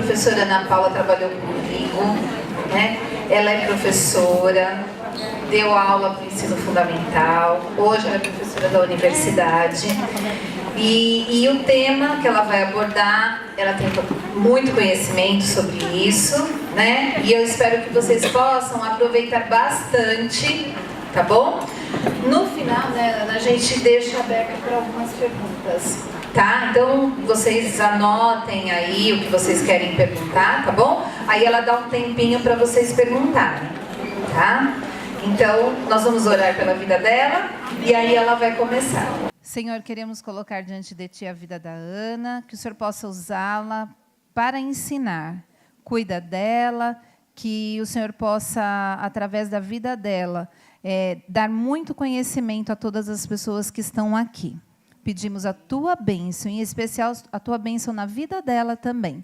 professora Ana Paula trabalhou comigo, né? Ela é professora, deu aula para o ensino fundamental, hoje ela é professora da universidade. E o tema que ela vai abordar, ela tem muito conhecimento sobre isso, né? E eu espero que vocês possam aproveitar bastante, tá bom? No final, né, Ana, a gente deixa aberto para algumas perguntas, tá? Então, vocês anotem aí o que vocês querem perguntar, tá bom? Aí ela dá um tempinho para vocês perguntarem, tá? Então, nós vamos orar pela vida dela e aí ela vai começar. Senhor, queremos colocar diante de Ti a vida da Ana, que o Senhor possa usá-la para ensinar. Cuida dela, que o Senhor possa, através da vida dela, dar muito conhecimento a todas as pessoas que estão aqui. Pedimos a Tua bênção, em especial a Tua bênção na vida dela também.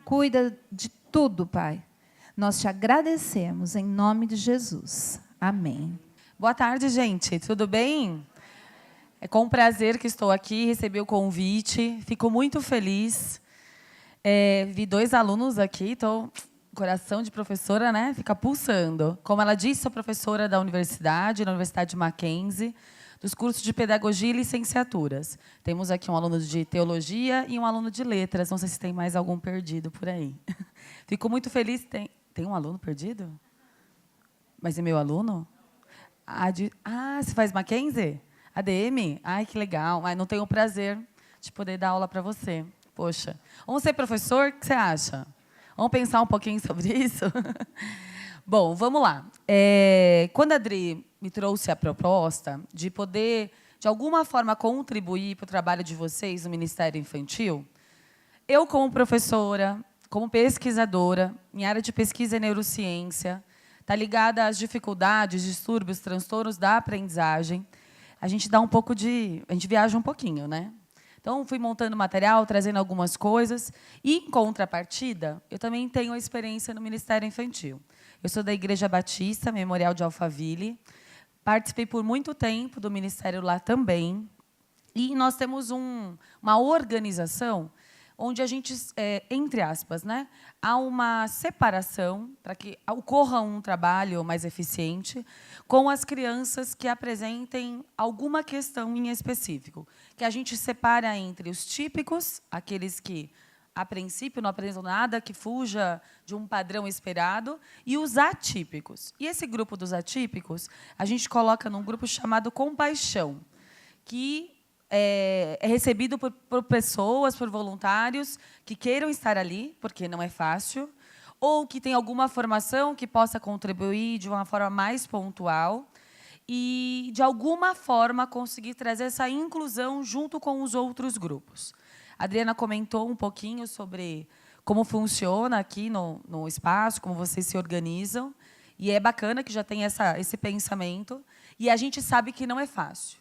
Cuida de tudo, Pai. Nós Te agradecemos, em nome de Jesus. Amém. Boa tarde, gente. Tudo bem? É com prazer que estou aqui, recebi o convite, fico muito feliz. Vi 2 alunos aqui, então, coração de professora, né? Fica pulsando. Como ela disse, sou professora da Universidade Mackenzie, dos cursos de Pedagogia e Licenciaturas. Temos aqui um aluno de Teologia e um aluno de Letras. Não sei se tem mais algum perdido por aí. Fico muito feliz. Tem um aluno perdido? Mas é meu aluno? Você faz Mackenzie? ADM? Ai, que legal. Não tenho o prazer de poder dar aula para você. Poxa. Vamos ser professor? O que você acha? Vamos pensar um pouquinho sobre isso? Bom, vamos lá. Quando a Adri me trouxe a proposta de poder, de alguma forma, contribuir para o trabalho de vocês no Ministério Infantil, eu, como professora, como pesquisadora, minha área de pesquisa é neurociência, está ligada às dificuldades, distúrbios, transtornos da aprendizagem. A gente viaja um pouquinho, né? Então, fui montando material, trazendo algumas coisas. E, em contrapartida, eu também tenho experiência no Ministério Infantil. Eu sou da Igreja Batista, Memorial de Alphaville. Participei por muito tempo do Ministério lá também. E nós temos uma organização onde a gente, entre aspas, né, há uma separação para que ocorra um trabalho mais eficiente com as crianças que apresentem alguma questão em específico, que a gente separa entre os típicos, aqueles que, a princípio, não apresentam nada que fuja de um padrão esperado, e os atípicos. E esse grupo dos atípicos, a gente coloca num grupo chamado Compaixão, que é recebido por pessoas, por voluntários que queiram estar ali, porque não é fácil, ou que tem alguma formação que possa contribuir de uma forma mais pontual e, de alguma forma, conseguir trazer essa inclusão junto com os outros grupos. A Adriana comentou um pouquinho sobre como funciona aqui no espaço, como vocês se organizam, e é bacana que já tem esse pensamento, e a gente sabe que não é fácil.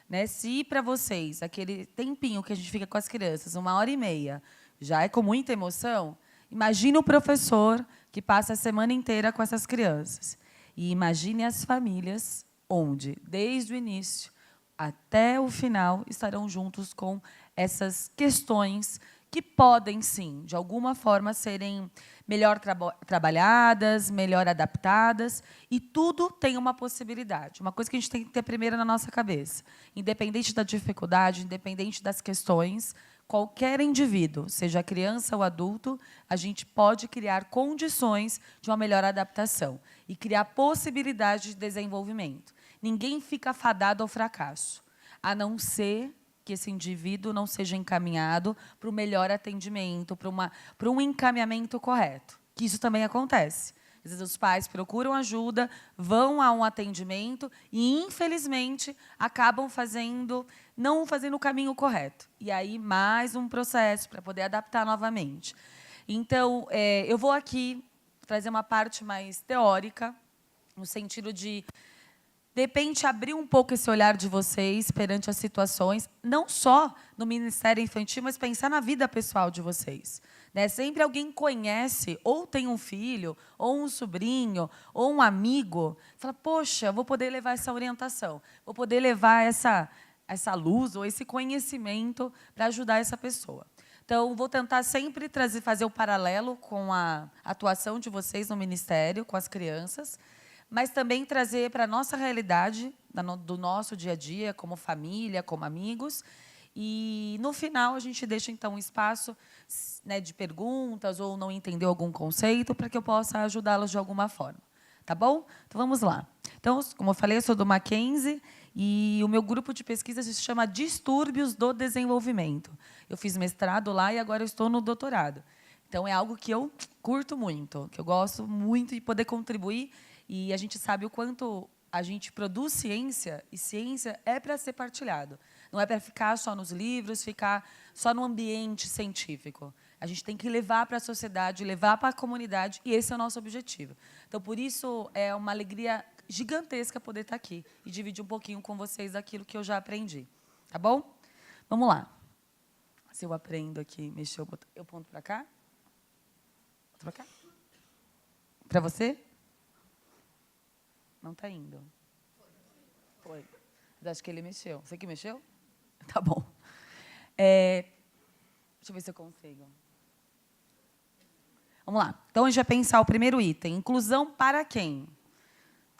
Né? Se para vocês, aquele tempinho que a gente fica com as crianças, 1h30, já é com muita emoção, imagine o professor que passa a semana inteira com essas crianças. E imagine as famílias onde, desde o início até o final, estarão juntos com essas questões que podem, sim, de alguma forma, serem melhor trabalhadas, melhor adaptadas, e tudo tem uma possibilidade. Uma coisa que a gente tem que ter primeiro na nossa cabeça. Independente da dificuldade, independente das questões, qualquer indivíduo, seja criança ou adulto, a gente pode criar condições de uma melhor adaptação e criar possibilidade de desenvolvimento. Ninguém fica fadado ao fracasso, a não ser que esse indivíduo não seja encaminhado para o melhor atendimento, para um encaminhamento correto. Que isso também acontece. Às vezes os pais procuram ajuda, vão a um atendimento e, infelizmente, acabam não fazendo o caminho correto. E aí, mais um processo para poder adaptar novamente. Então, eu vou aqui trazer uma parte mais teórica, no sentido de repente, abrir um pouco esse olhar de vocês perante as situações, não só no Ministério Infantil, mas pensar na vida pessoal de vocês. Né? Sempre alguém conhece, ou tem um filho, ou um sobrinho, ou um amigo, fala, poxa, eu vou poder levar essa orientação, vou poder levar essa luz ou esse conhecimento para ajudar essa pessoa. Então, vou tentar sempre fazer o paralelo com a atuação de vocês no Ministério, com as crianças, mas também trazer para a nossa realidade, do nosso dia a dia, como família, como amigos. E, no final, a gente deixa, então, um espaço, né, de perguntas ou não entendeu algum conceito, para que eu possa ajudá-los de alguma forma. Tá bom? Então, vamos lá. Então, como eu falei, eu sou do Mackenzie, e o meu grupo de pesquisa se chama Distúrbios do Desenvolvimento. Eu fiz mestrado lá e agora eu estou no doutorado. Então, é algo que eu curto muito, que eu gosto muito de poder contribuir, e a gente sabe o quanto a gente produz ciência, e ciência é para ser partilhado. Não é para ficar só nos livros, ficar só no ambiente científico. A gente tem que levar para a sociedade, levar para a comunidade, e esse é o nosso objetivo. Então, por isso, é uma alegria gigantesca poder estar aqui e dividir um pouquinho com vocês aquilo que eu já aprendi. Tá bom? Vamos lá. Se eu aprendo aqui, mexer, eu ponto para cá? Para cá? Para você? Não está indo. Foi. Mas acho que ele mexeu. Você que mexeu? Tá bom. Deixa eu ver se eu consigo. Vamos lá. Então, a gente vai pensar o primeiro item. Inclusão para quem?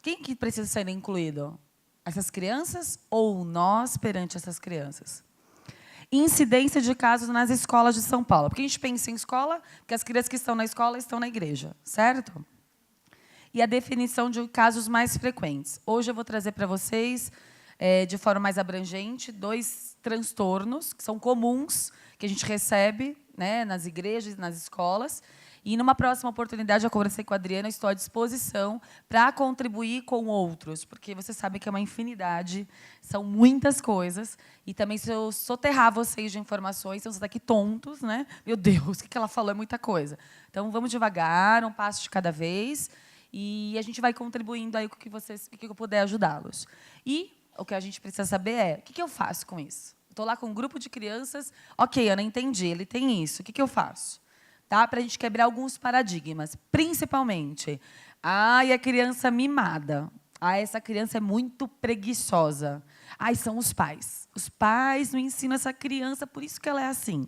Quem que precisa ser incluído? Essas crianças ou nós perante essas crianças? Incidência de casos nas escolas de São Paulo. Porque a gente pensa em escola, porque as crianças que estão na escola estão na igreja, certo? E a definição de casos mais frequentes. Hoje eu vou trazer para vocês, de forma mais abrangente, 2 transtornos que são comuns, que a gente recebe, né, nas igrejas, nas escolas. E, numa próxima oportunidade, eu conversei com a Adriana, estou à disposição para contribuir com outros, porque você sabe que é uma infinidade, são muitas coisas, e também, se eu soterrar vocês de informações, vocês estão aqui tontos, né? Meu Deus, o que ela falou é muita coisa. Então, vamos devagar, um passo de cada vez, e a gente vai contribuindo aí com o que eu puder ajudá-los. E o que a gente precisa saber é, o que eu faço com isso? Estou lá com um grupo de crianças, ok, Ana, entendi, ele tem isso, o que eu faço? Tá? Para a gente quebrar alguns paradigmas, principalmente, a criança mimada, essa criança é muito preguiçosa, são os pais. Os pais não ensinam essa criança, por isso que ela é assim.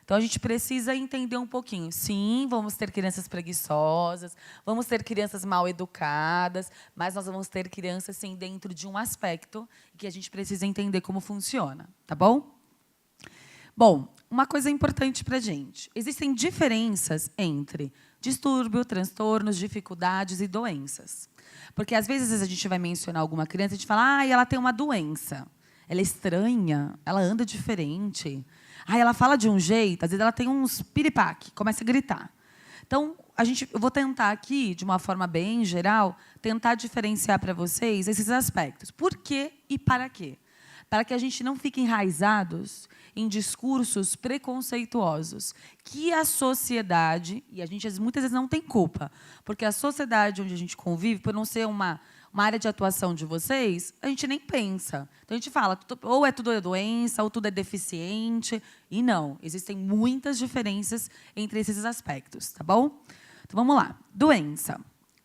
Então, a gente precisa entender um pouquinho. Sim, vamos ter crianças preguiçosas, vamos ter crianças mal educadas, mas nós vamos ter crianças, sim, dentro de um aspecto que a gente precisa entender como funciona. Tá bom? Bom, uma coisa importante para a gente. Existem diferenças entre distúrbio, transtornos, dificuldades e doenças. Porque, às vezes, a gente vai mencionar alguma criança e a gente fala, ela tem uma doença. Ela é estranha, ela anda diferente. Ela fala de um jeito, às vezes ela tem uns piripaque, começa a gritar. Então, eu vou tentar aqui, de uma forma bem geral, tentar diferenciar para vocês esses aspectos. Por quê e para quê? Para que a gente não fique enraizados em discursos preconceituosos, que a sociedade, e a gente muitas vezes não tem culpa, porque a sociedade onde a gente convive, por não ser uma área de atuação de vocês, a gente nem pensa. Então, a gente fala, ou tudo é doença, ou tudo é deficiente, e não. Existem muitas diferenças entre esses aspectos, tá bom? Então, vamos lá. Doença.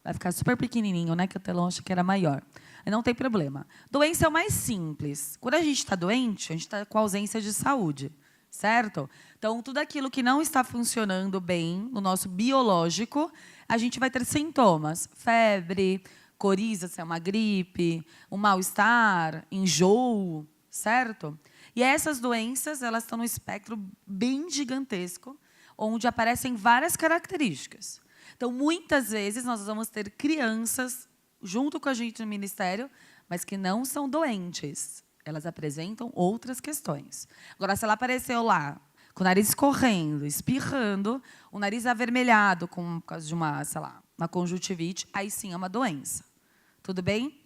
Vai ficar super pequenininho, né? Que o telão acha que era maior. Não tem problema. Doença é o mais simples. Quando a gente está doente, a gente está com ausência de saúde, certo? Então, tudo aquilo que não está funcionando bem no nosso biológico, a gente vai ter sintomas. Febre, coriza, se é uma gripe, um mal-estar, enjoo, certo? E essas doenças, elas estão no espectro bem gigantesco, onde aparecem várias características. Então, muitas vezes, nós vamos ter crianças junto com a gente no ministério, mas que não são doentes. Elas apresentam outras questões. Agora, se ela apareceu lá, com o nariz escorrendo, espirrando, o nariz avermelhado, por causa de uma conjuntivite, aí sim é uma doença. Tudo bem?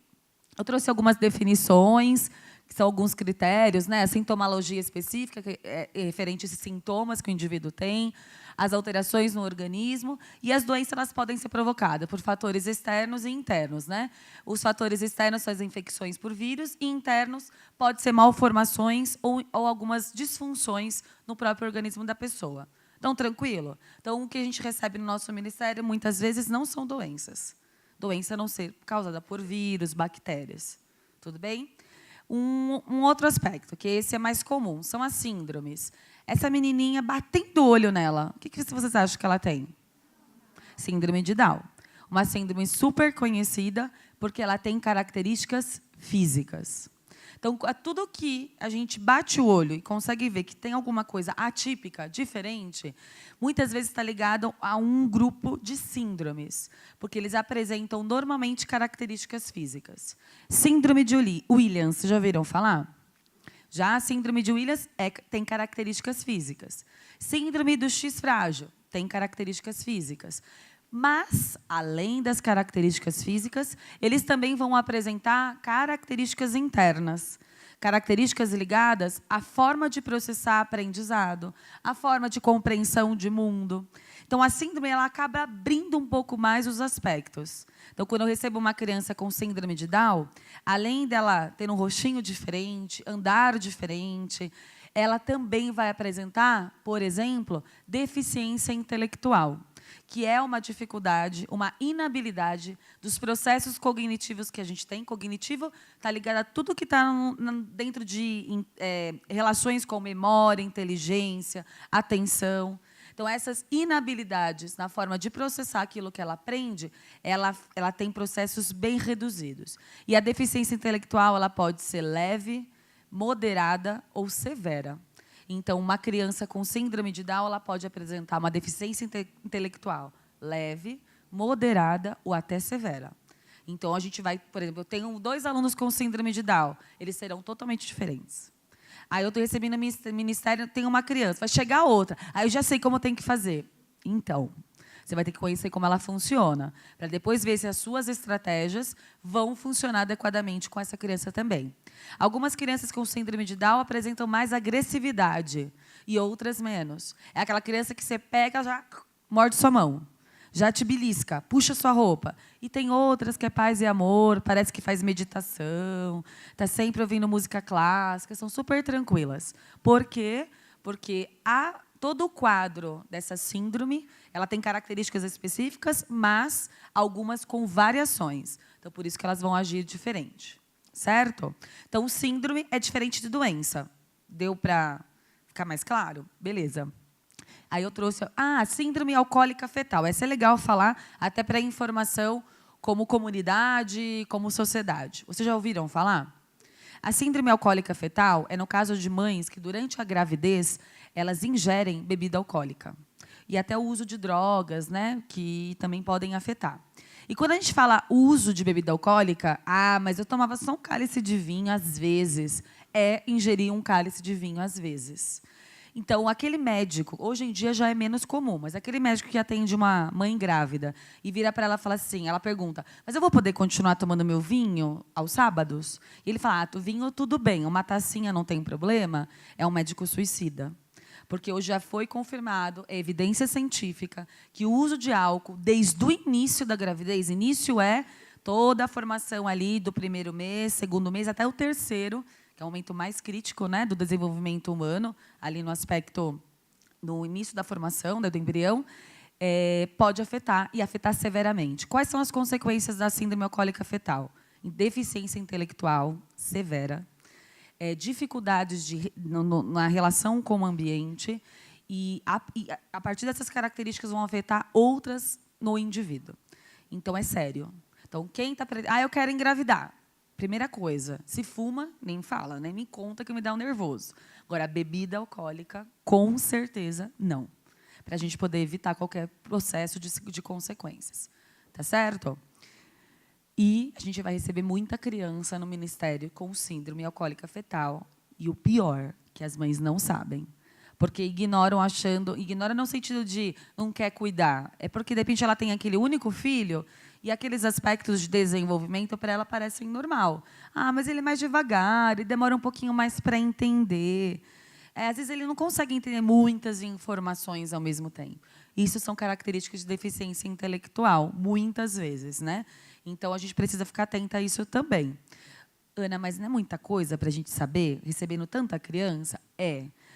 Eu trouxe algumas definições, que são alguns critérios, né? A sintomologia específica, que é referente a esses sintomas que o indivíduo tem, as alterações no organismo, e as doenças elas podem ser provocadas por fatores externos e internos, né? Os fatores externos são as infecções por vírus, e internos pode ser malformações ou algumas disfunções no próprio organismo da pessoa. Então, tranquilo? Então, o que a gente recebe no nosso ministério, muitas vezes, não são doenças. Doença a não ser causada por vírus, bactérias. Tudo bem? Um outro aspecto, que esse é mais comum, são as síndromes. Essa menininha batendo o olho nela. O que vocês acham que ela tem? Síndrome de Down. Uma síndrome super conhecida porque ela tem características físicas. Então, tudo que a gente bate o olho e consegue ver que tem alguma coisa atípica, diferente, muitas vezes está ligado a um grupo de síndromes, porque eles apresentam normalmente características físicas. Síndrome de Williams, já ouviram falar? Já a síndrome de Williams tem características físicas. Síndrome do X frágil tem características físicas. Mas, além das características físicas, eles também vão apresentar características internas, características ligadas à forma de processar aprendizado, à forma de compreensão de mundo. Então, a síndrome ela acaba abrindo um pouco mais os aspectos. Então, quando eu recebo uma criança com síndrome de Down, além dela ter um rostinho diferente, andar diferente, ela também vai apresentar, por exemplo, deficiência intelectual, que é uma dificuldade, uma inabilidade dos processos cognitivos que a gente tem. Cognitivo está ligado a tudo que está dentro de relações com memória, inteligência, atenção. Então, essas inabilidades na forma de processar aquilo que ela aprende, ela tem processos bem reduzidos. E a deficiência intelectual ela pode ser leve, moderada ou severa. Então, uma criança com síndrome de Down ela pode apresentar uma deficiência intelectual leve, moderada ou até severa. Então, a gente vai, por exemplo, eu tenho 2 alunos com síndrome de Down, eles serão totalmente diferentes. Aí eu estou recebendo no ministério, tem uma criança, vai chegar outra, aí eu já sei como tem que fazer. Então, você vai ter que conhecer como ela funciona, para depois ver se as suas estratégias vão funcionar adequadamente com essa criança também. Algumas crianças com síndrome de Down apresentam mais agressividade e outras menos. É aquela criança que você pega, já morde sua mão, já te belisca, puxa sua roupa. E tem outras que é paz e amor, parece que faz meditação, está sempre ouvindo música clássica, são super tranquilas. Por quê? Porque todo o quadro dessa síndrome, ela tem características específicas, mas algumas com variações. Então, por isso que elas vão agir diferente. Certo? Então, síndrome é diferente de doença. Deu para ficar mais claro? Beleza. Aí eu trouxe síndrome alcoólica fetal. Essa é legal falar, até para informação como comunidade, como sociedade. Vocês já ouviram falar? A síndrome alcoólica fetal é no caso de mães que, durante a gravidez, elas ingerem bebida alcoólica. E até o uso de drogas, né, que também podem afetar. E quando a gente fala uso de bebida alcoólica, mas eu tomava só um cálice de vinho às vezes. É ingerir um cálice de vinho às vezes. Então, aquele médico, hoje em dia já é menos comum, mas aquele médico que atende uma mãe grávida e vira para ela e fala assim, ela pergunta, mas eu vou poder continuar tomando meu vinho aos sábados? E ele fala, vinho tudo bem, uma tacinha não tem problema, é um médico suicida. Porque hoje já foi confirmado, é evidência científica, que o uso de álcool, desde o início da gravidez, início é toda a formação ali do 1º mês, 2º mês, até o 3º, que é o momento mais crítico, né, do desenvolvimento humano, ali no aspecto, no início da formação, do embrião, pode afetar, e afetar severamente. Quais são as consequências da síndrome alcoólica fetal? Deficiência intelectual severa, dificuldades na relação com o ambiente, e a partir dessas características vão afetar outras no indivíduo. Então, é sério. Então, quem está... eu quero engravidar. Primeira coisa, se fuma, nem fala, nem me conta que me dá um nervoso. Agora, a bebida alcoólica, com certeza, não. Para a gente poder evitar qualquer processo de consequências. Tá certo? E a gente vai receber muita criança no ministério com síndrome alcoólica fetal. E o pior, que as mães não sabem. Porque ignoram no sentido de não quer cuidar. É porque, de repente, ela tem aquele único filho e aqueles aspectos de desenvolvimento para ela parecem normal. Mas ele é mais devagar, ele demora um pouquinho mais para entender. Às vezes, ele não consegue entender muitas informações ao mesmo tempo. Isso são características de deficiência intelectual, muitas vezes, né? Então, a gente precisa ficar atenta a isso também. Ana, mas não é muita coisa para a gente saber, recebendo tanta criança?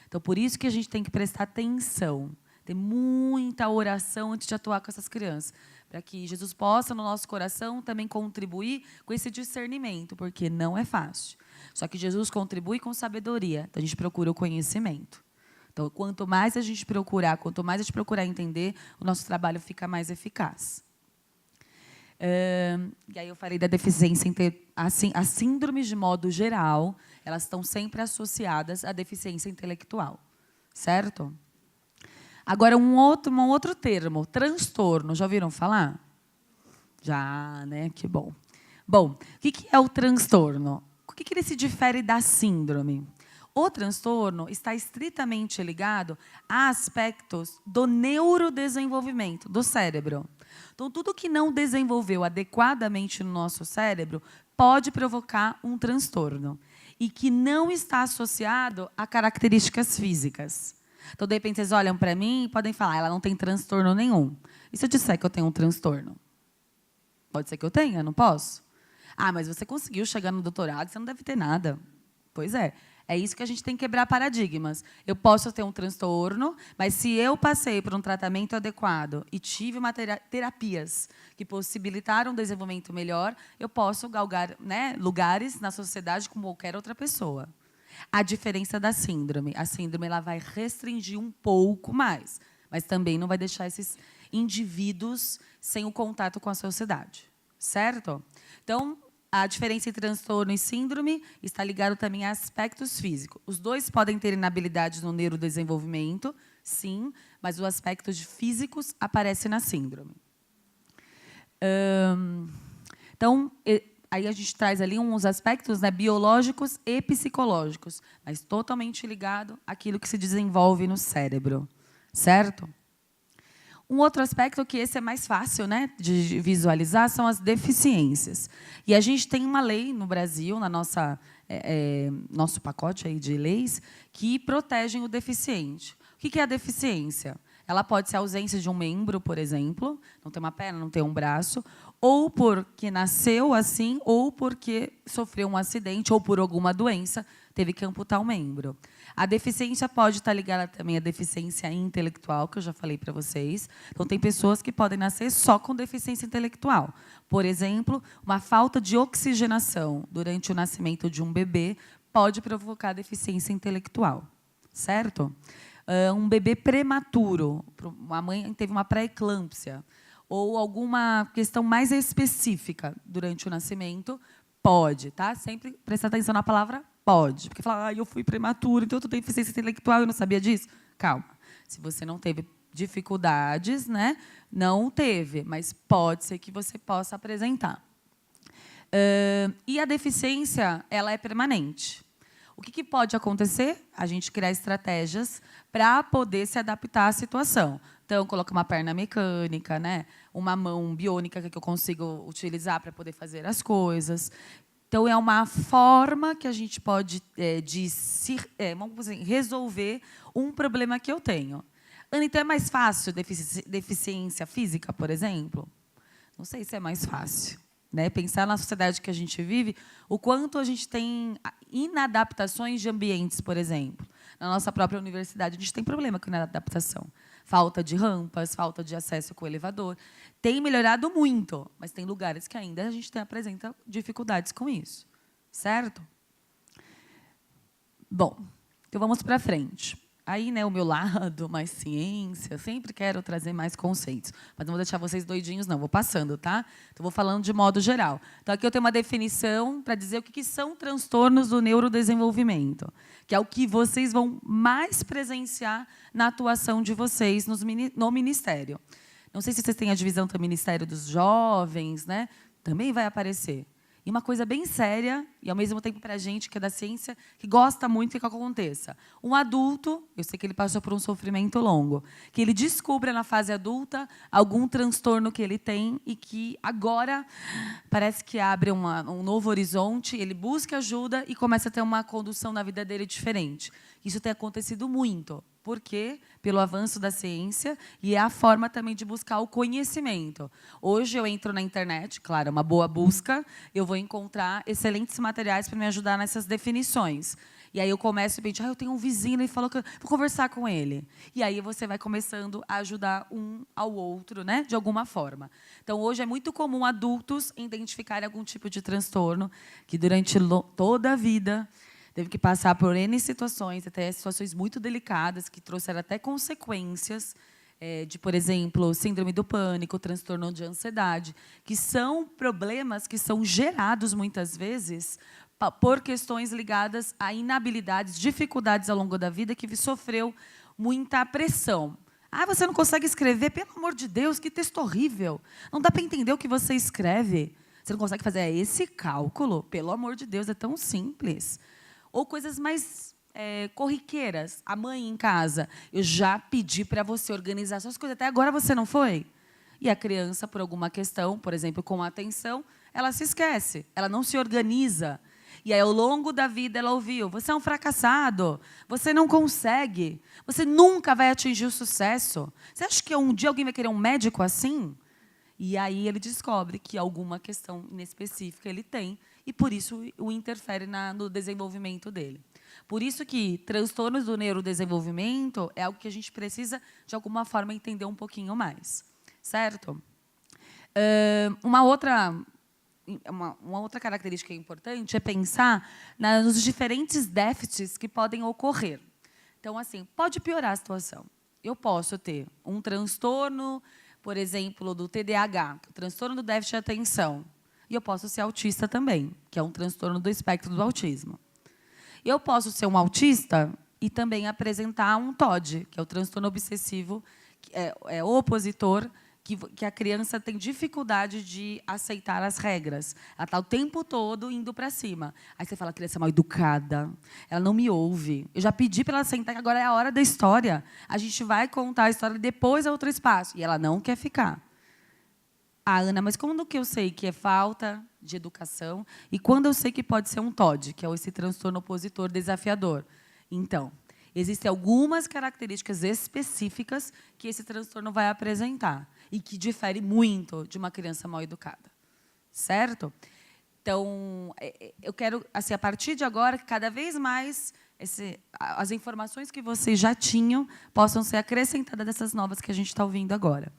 Então, por isso que a gente tem que prestar atenção, ter muita oração antes de atuar com essas crianças, para que Jesus possa, no nosso coração, também contribuir com esse discernimento, porque não é fácil. Só que Jesus contribui com sabedoria, então a gente procura o conhecimento. Então, quanto mais a gente procurar, quanto mais a gente procurar entender, o nosso trabalho fica mais eficaz. E aí eu falei da deficiência, assim, as síndromes, de modo geral, elas estão sempre associadas à deficiência intelectual, certo? Agora, um outro termo, transtorno, já ouviram falar? Já, né? Que bom. Bom, o que é o transtorno? O que ele se difere da síndrome? O transtorno está estritamente ligado a aspectos do neurodesenvolvimento do cérebro. Então, tudo que não desenvolveu adequadamente no nosso cérebro pode provocar um transtorno e que não está associado a características físicas. Então, de repente, vocês olham para mim e podem falar, ela não tem transtorno nenhum. E se eu disser que eu tenho um transtorno? Pode ser que eu tenha, não posso? Ah, mas você conseguiu chegar no doutorado, você não deve ter nada. Pois é. É isso que a gente tem que quebrar paradigmas. Eu posso ter um transtorno, mas se eu passei por um tratamento adequado e tive terapias que possibilitaram um desenvolvimento melhor, eu posso galgar, né, lugares na sociedade como qualquer outra pessoa. A diferença da síndrome. A síndrome ela vai restringir um pouco mais, mas também não vai deixar esses indivíduos sem o contato com a sociedade. Certo? Então, a diferença entre transtorno e síndrome está ligada também a aspectos físicos. Os dois podem ter inabilidade no neurodesenvolvimento, sim, mas os aspectos físicos aparecem na síndrome. Então, aí a gente traz ali uns aspectos, né, biológicos e psicológicos, mas totalmente ligado àquilo que se desenvolve no cérebro, certo? Um outro aspecto, que esse é mais fácil, né, de visualizar, são as deficiências. E a gente tem uma lei no Brasil, na nosso pacote aí de leis, que protegem o deficiente. O que é a deficiência? Ela pode ser a ausência de um membro, por exemplo, não tem uma perna, não tem um braço, ou porque nasceu assim, ou porque sofreu um acidente, ou por alguma doença, teve que amputar um membro. A deficiência pode estar ligada também à deficiência intelectual, que eu já falei para vocês. Então, tem pessoas que podem nascer só com deficiência intelectual. Por exemplo, uma falta de oxigenação durante o nascimento de um bebê pode provocar deficiência intelectual. Certo? Um bebê prematuro, uma mãe teve uma pré-eclâmpsia, ou alguma questão mais específica durante o nascimento, pode, tá? Sempre prestar atenção na palavra pode. Porque falar, eu fui prematuro, então eu tenho deficiência intelectual, eu não sabia disso. Calma. Se você não teve dificuldades, né? Não teve, mas pode ser que você possa apresentar. E a deficiência, ela é permanente. O que pode acontecer? A gente criar estratégias para poder se adaptar à situação. Então, colocar uma perna mecânica, né? Uma mão biônica que eu consigo utilizar para poder fazer as coisas. Então, é uma forma que a gente pode vamos dizer, resolver um problema que eu tenho. Ana, então é mais fácil deficiência física, por exemplo? Não sei se é mais fácil. Né? Pensar na sociedade que a gente vive, o quanto a gente tem inadaptações de ambientes, por exemplo. Na nossa própria universidade, a gente tem problema com inadaptação. Falta de rampas, falta de acesso com o elevador. Tem melhorado muito, mas tem lugares que ainda a gente apresenta dificuldades com isso. Certo? Bom, então vamos para frente. Aí, né, o meu lado, mais ciência, sempre quero trazer mais conceitos. Mas não vou deixar vocês doidinhos, não. Vou passando, tá? Então, vou falando de modo geral. Então, aqui eu tenho uma definição para dizer o que são transtornos do neurodesenvolvimento, que é o que vocês vão mais presenciar na atuação de vocês no Ministério. Não sei se vocês têm a divisão do Ministério dos Jovens, né? Também vai aparecer. E uma coisa bem séria, e ao mesmo tempo para a gente, que é da ciência, que gosta muito que aconteça. Um adulto, eu sei que ele passou por um sofrimento longo, que ele descubra na fase adulta algum transtorno que ele tem e que agora parece que abre um novo horizonte, ele busca ajuda e começa a ter uma condução na vida dele diferente. Isso tem acontecido muito. Por quê? Pelo avanço da ciência e é a forma também de buscar o conhecimento. Hoje eu entro na internet, claro, uma boa busca, eu vou encontrar excelentes materiais para me ajudar nessas definições. E aí eu começo a pensar, eu tenho um vizinho e falou que eu vou conversar com ele. E aí você vai começando a ajudar um ao outro, né, de alguma forma. Então, hoje é muito comum adultos identificarem algum tipo de transtorno que durante toda a vida teve que passar por N situações, até situações muito delicadas, que trouxeram até consequências de, por exemplo, síndrome do pânico, transtorno de ansiedade, que são problemas que são gerados, muitas vezes, por questões ligadas a inabilidades, dificuldades ao longo da vida, que sofreu muita pressão. Ah, você não consegue escrever? Pelo amor de Deus, que texto horrível. Não dá para entender o que você escreve. Você não consegue fazer esse cálculo? Pelo amor de Deus, é tão simples. Ou coisas mais corriqueiras. A mãe em casa, eu já pedi para você organizar suas coisas, até agora você não foi? E a criança, por alguma questão, por exemplo, com a atenção, ela se esquece, ela não se organiza. E aí, ao longo da vida, ela ouviu: você é um fracassado, você não consegue, você nunca vai atingir o sucesso. Você acha que um dia alguém vai querer um médico assim? E aí ele descobre que alguma questão específica ele tem, e por isso o interfere no desenvolvimento dele. Por isso que transtornos do neurodesenvolvimento é algo que a gente precisa, de alguma forma, entender um pouquinho mais. Certo? Uma outra característica importante é pensar nos diferentes déficits que podem ocorrer. Então, assim, pode piorar a situação. Eu posso ter um transtorno, por exemplo, do TDAH, o transtorno do déficit de atenção. E eu posso ser autista também, que é um transtorno do espectro do autismo. Eu posso ser um autista e também apresentar um TOD, que é o transtorno obsessivo opositor, que a criança tem dificuldade de aceitar as regras. Ela está o tempo todo indo para cima. Aí você fala: a criança é mal educada, ela não me ouve. Eu já pedi para ela sentar, que agora é a hora da história. A gente vai contar a história, depois é outro espaço. E ela não quer ficar. Ah, Ana, mas como que eu sei que é falta de educação e quando eu sei que pode ser um TOD, que é esse transtorno opositor desafiador? Então, existem algumas características específicas que esse transtorno vai apresentar e que difere muito de uma criança mal educada. Certo? Então, eu quero, assim, a partir de agora, que cada vez mais as informações que vocês já tinham possam ser acrescentadas dessas novas que a gente está ouvindo agora.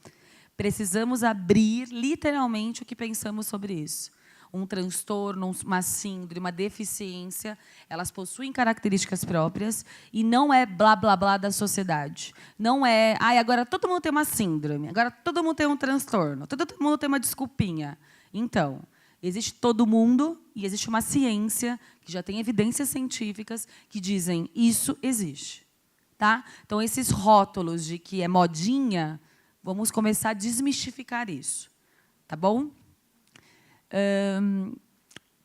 Precisamos abrir, literalmente, o que pensamos sobre isso. Um transtorno, uma síndrome, uma deficiência, elas possuem características próprias e não é blá, blá, blá da sociedade. Não é, agora todo mundo tem uma síndrome, agora todo mundo tem um transtorno, todo mundo tem uma desculpinha. Então, existe todo mundo e existe uma ciência que já tem evidências científicas que dizem isso existe. Tá? Então, esses rótulos de que é modinha, vamos começar a desmistificar isso. Tá bom?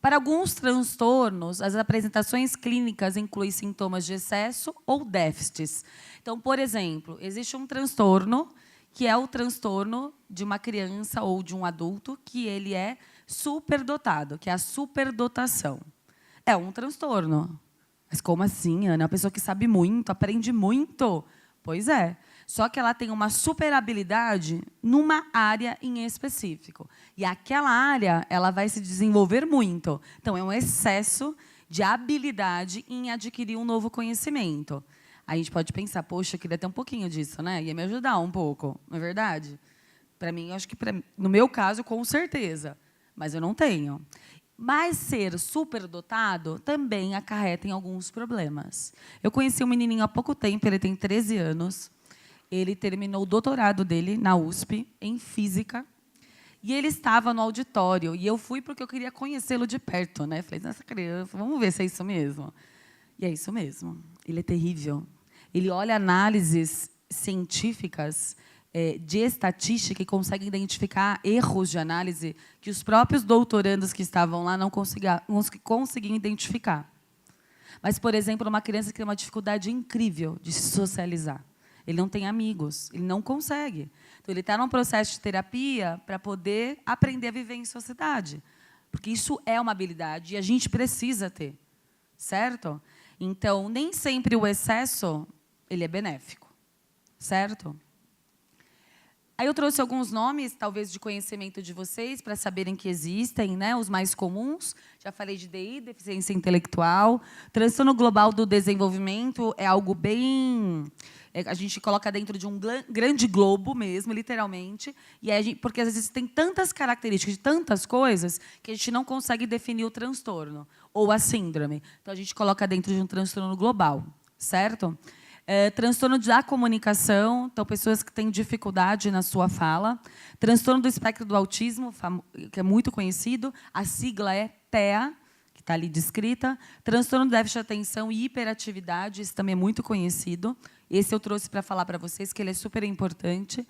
Para alguns transtornos, as apresentações clínicas incluem sintomas de excesso ou déficits. Então, por exemplo, existe um transtorno, que é o transtorno de uma criança ou de um adulto, que ele é superdotado, que é a superdotação. É um transtorno. Mas como assim, Ana? É uma pessoa que sabe muito, aprende muito. Pois é. Só que ela tem uma superabilidade numa área em específico. E aquela área ela vai se desenvolver muito. Então, é um excesso de habilidade em adquirir um novo conhecimento. Aí a gente pode pensar: poxa, eu queria ter um pouquinho disso, né? Ia me ajudar um pouco, não é verdade? Para mim, eu acho que, no meu caso, com certeza. Mas eu não tenho. Mas ser superdotado também acarreta em alguns problemas. Eu conheci um menininho há pouco tempo, ele tem 13 anos. Ele terminou o doutorado dele na USP, em Física, e ele estava no auditório. E eu fui porque eu queria conhecê-lo de perto. Né? Falei: essa criança, vamos ver se é isso mesmo. E é isso mesmo. Ele é terrível. Ele olha análises científicas de estatística e consegue identificar erros de análise que os próprios doutorandos que estavam lá não conseguiam identificar. Mas, por exemplo, uma criança que tem uma dificuldade incrível de se socializar. Ele não tem amigos, ele não consegue. Então, ele está num processo de terapia para poder aprender a viver em sociedade. Porque isso é uma habilidade e a gente precisa ter. Certo? Então, nem sempre o excesso ele é benéfico. Certo? Aí eu trouxe alguns nomes, talvez de conhecimento de vocês, para saberem que existem, né, os mais comuns. Já falei de DI, deficiência intelectual. Transtorno global do desenvolvimento é algo bem... a gente coloca dentro de um grande globo mesmo, literalmente, e porque às vezes tem tantas características de tantas coisas que a gente não consegue definir o transtorno ou a síndrome. Então, a gente coloca dentro de um transtorno global, certo? Transtorno da comunicação, então, pessoas que têm dificuldade na sua fala. Transtorno do espectro do autismo, que é muito conhecido, a sigla é TEA, que está ali descrita. Transtorno do déficit de atenção e hiperatividade, esse também é muito conhecido. Esse eu trouxe para falar para vocês, que ele é super importante.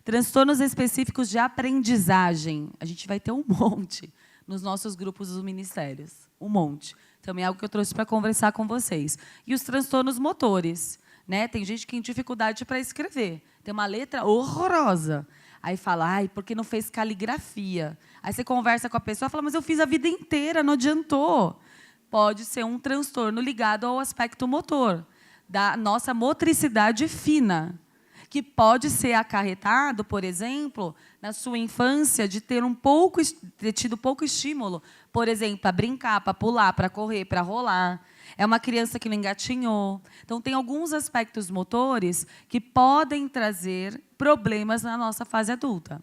Transtornos específicos de aprendizagem. A gente vai ter um monte nos nossos grupos dos ministérios. Um monte. Também é algo que eu trouxe para conversar com vocês. E os transtornos motores. Né? Tem gente que tem dificuldade para escrever. Tem uma letra horrorosa. Aí fala, ai, porque não fez caligrafia. Aí você conversa com a pessoa e fala, mas eu fiz a vida inteira, não adiantou. Pode ser um transtorno ligado ao aspecto motor, da nossa motricidade fina, que pode ser acarretado, por exemplo, na sua infância, de ter tido pouco estímulo, por exemplo, para brincar, para pular, para correr, para rolar. É uma criança que não engatinhou. Então, tem alguns aspectos motores que podem trazer problemas na nossa fase adulta.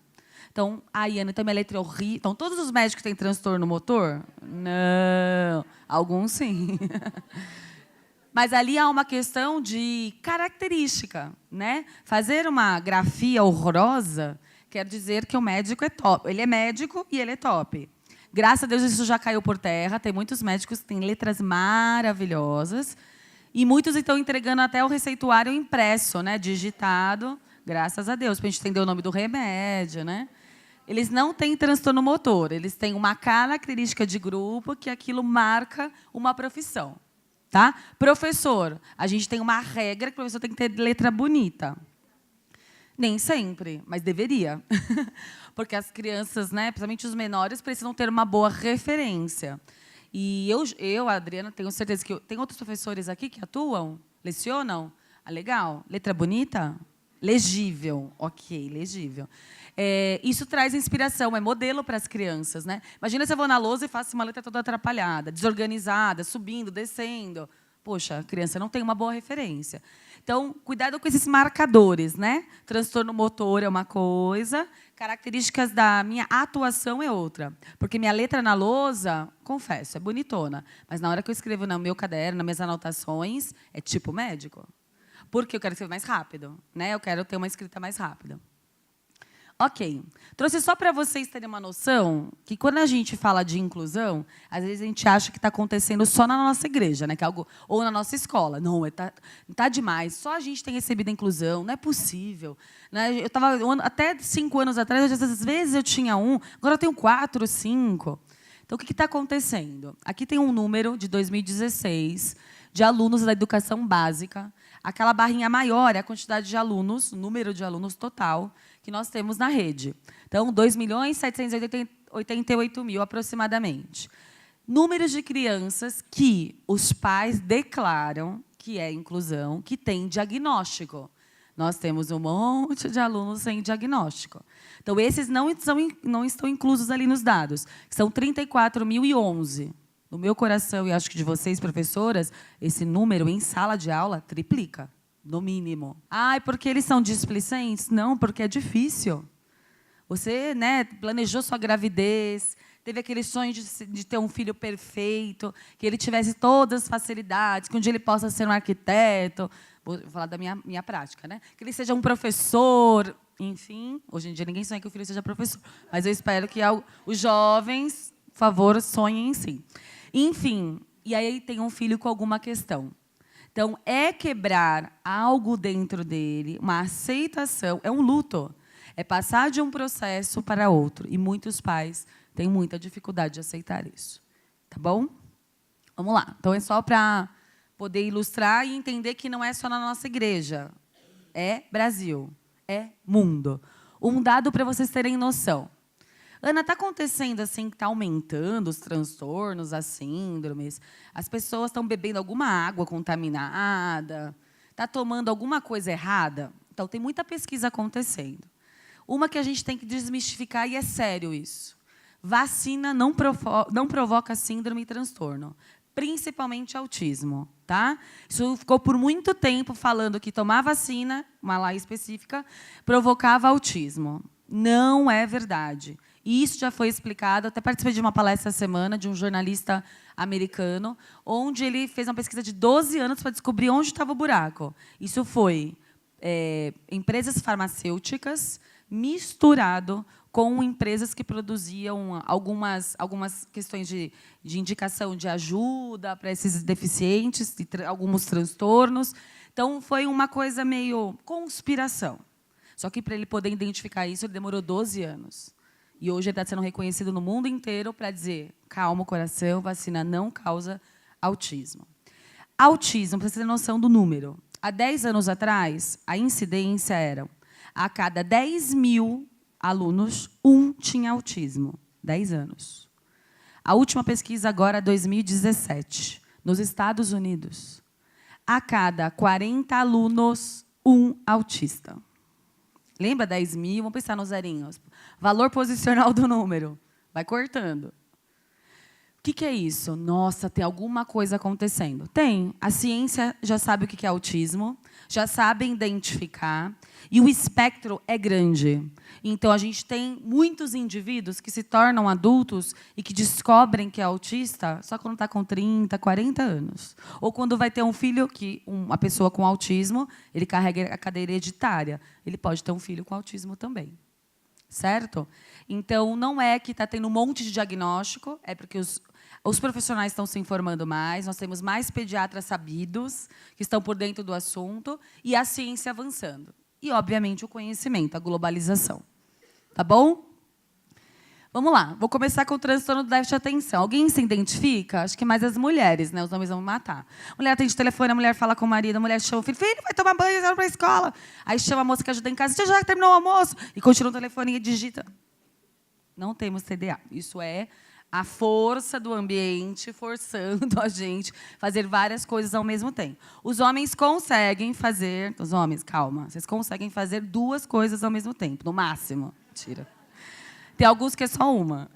Então, a Iana tem uma letra horrível. Então, todos os médicos têm transtorno motor? Não. Alguns, sim. Mas ali há uma questão de característica, né? Fazer uma grafia horrorosa quer dizer que o médico é top. Ele é médico e ele é top. Graças a Deus, isso já caiu por terra. Tem muitos médicos que têm letras maravilhosas. E muitos estão entregando até o receituário impresso, né? Digitado. Graças a Deus, para a gente entender o nome do remédio, né? Eles não têm transtorno motor. Eles têm uma característica de grupo que aquilo marca uma profissão. Tá? Professor, a gente tem uma regra que o professor tem que ter letra bonita. Nem sempre, mas deveria. Porque as crianças, né, principalmente os menores, precisam ter uma boa referência. E a Adriana, tenho certeza que... Tem outros professores aqui que atuam? Lecionam? Ah, legal. Letra bonita? Legível. Ok, legível. Isso traz inspiração, é modelo para as crianças. Né? Imagina se eu vou na lousa e faço uma letra toda atrapalhada, desorganizada, subindo, descendo. Poxa, a criança não tem uma boa referência. Então, cuidado com esses marcadores. Né? Transtorno motor é uma coisa, características da minha atuação é outra. Porque minha letra na lousa, confesso, é bonitona. Mas na hora que eu escrevo no meu caderno, nas minhas anotações, é tipo médico. Porque eu quero escrever mais rápido. Né? Eu quero ter uma escrita mais rápida. Ok. Trouxe só para vocês terem uma noção que, quando a gente fala de inclusão, às vezes a gente acha que está acontecendo só na nossa igreja, né? Que é algo, ou na nossa escola. Não, tá demais. Só a gente tem recebido a inclusão. Não é possível. Né? Eu estava até 5 anos atrás, às vezes eu tinha 1, agora eu tenho 4, 5. Então, o que está acontecendo? Aqui tem um número de 2016 de alunos da educação básica. Aquela barrinha maior é a quantidade de alunos, o número de alunos total que nós temos na rede. Então, 2.788.000 aproximadamente. Números de crianças que os pais declaram que é inclusão, que tem diagnóstico. Nós temos um monte de alunos sem diagnóstico. Então, esses não estão inclusos ali nos dados, que são 34.011. No meu coração, e acho que de vocês, professoras, esse número em sala de aula triplica, no mínimo. Ah, porque eles são displicentes? Não, porque é difícil. Você, né, planejou sua gravidez, teve aquele sonho de ter um filho perfeito, que ele tivesse todas as facilidades, que um dia ele possa ser um arquiteto. Vou falar da minha prática, né? Que ele seja um professor, enfim. Hoje em dia ninguém sonha que o filho seja professor, mas eu espero que os jovens, por favor, sonhem em si. Enfim, e aí tem um filho com alguma questão. Então, é quebrar algo dentro dele, uma aceitação, é um luto. É passar de um processo para outro. E muitos pais têm muita dificuldade de aceitar isso. Tá bom? Vamos lá. Então, é só para poder ilustrar e entender que não é só na nossa igreja. É Brasil. É mundo. Um dado para vocês terem noção. Ana, está acontecendo assim que está aumentando os transtornos, as síndromes? As pessoas estão bebendo alguma água contaminada? Está tomando alguma coisa errada? Então, tem muita pesquisa acontecendo. Uma que a gente tem que desmistificar, e é sério isso. Vacina não provoca síndrome e transtorno, principalmente autismo. Tá? Isso ficou por muito tempo falando que tomar vacina, uma lá específica, provocava autismo. Não é verdade. E isso já foi explicado. Até participei de uma palestra essa semana de um jornalista americano, onde ele fez uma pesquisa de 12 anos para descobrir onde estava o buraco. Isso foi empresas farmacêuticas misturado com empresas que produziam algumas questões de indicação de ajuda para esses deficientes, alguns transtornos. Então, foi uma coisa meio conspiração. Só que, para ele poder identificar isso, ele demorou 12 anos. E hoje ele está sendo reconhecido no mundo inteiro para dizer: calma o coração, vacina não causa autismo. Autismo, para você ter noção do número. Há 10 anos atrás, a incidência era: a cada 10 mil alunos, 1 tinha autismo. 10 anos. A última pesquisa agora, 2017, nos Estados Unidos. A cada 40 alunos, 1 autista. Lembra 10 mil? Vamos pensar nos zerinhos. Valor posicional do número. Vai cortando. O que é isso? Nossa, tem alguma coisa acontecendo. Tem. A ciência já sabe o que é autismo, já sabe identificar, e o espectro é grande. Então, a gente tem muitos indivíduos que se tornam adultos e que descobrem que é autista só quando está com 30, 40 anos. Ou quando vai ter um filho, uma pessoa com autismo, ele carrega a cadeira hereditária. Ele pode ter um filho com autismo também. Certo? Então, não é que está tendo um monte de diagnóstico, é porque os profissionais estão se informando mais, nós temos mais pediatras sabidos, que estão por dentro do assunto, e a ciência avançando. E, obviamente, o conhecimento, a globalização. Tá bom? Vamos lá. Vou começar com o transtorno do déficit de atenção. Alguém se identifica? Acho que mais as mulheres, né? Os homens vão me matar. A mulher atende o telefone, a mulher fala com o marido, a mulher chama o filho: filho, vai tomar banho, vai para a escola. Aí chama a moça que ajuda em casa: já terminou o almoço? E continua o telefone e digita. Não temos TDA. Isso é a força do ambiente forçando a gente a fazer várias coisas ao mesmo tempo. Os homens conseguem fazer... Os homens, calma. Vocês conseguem fazer 2 coisas ao mesmo tempo, no máximo. Mentira. Tem alguns que é só uma.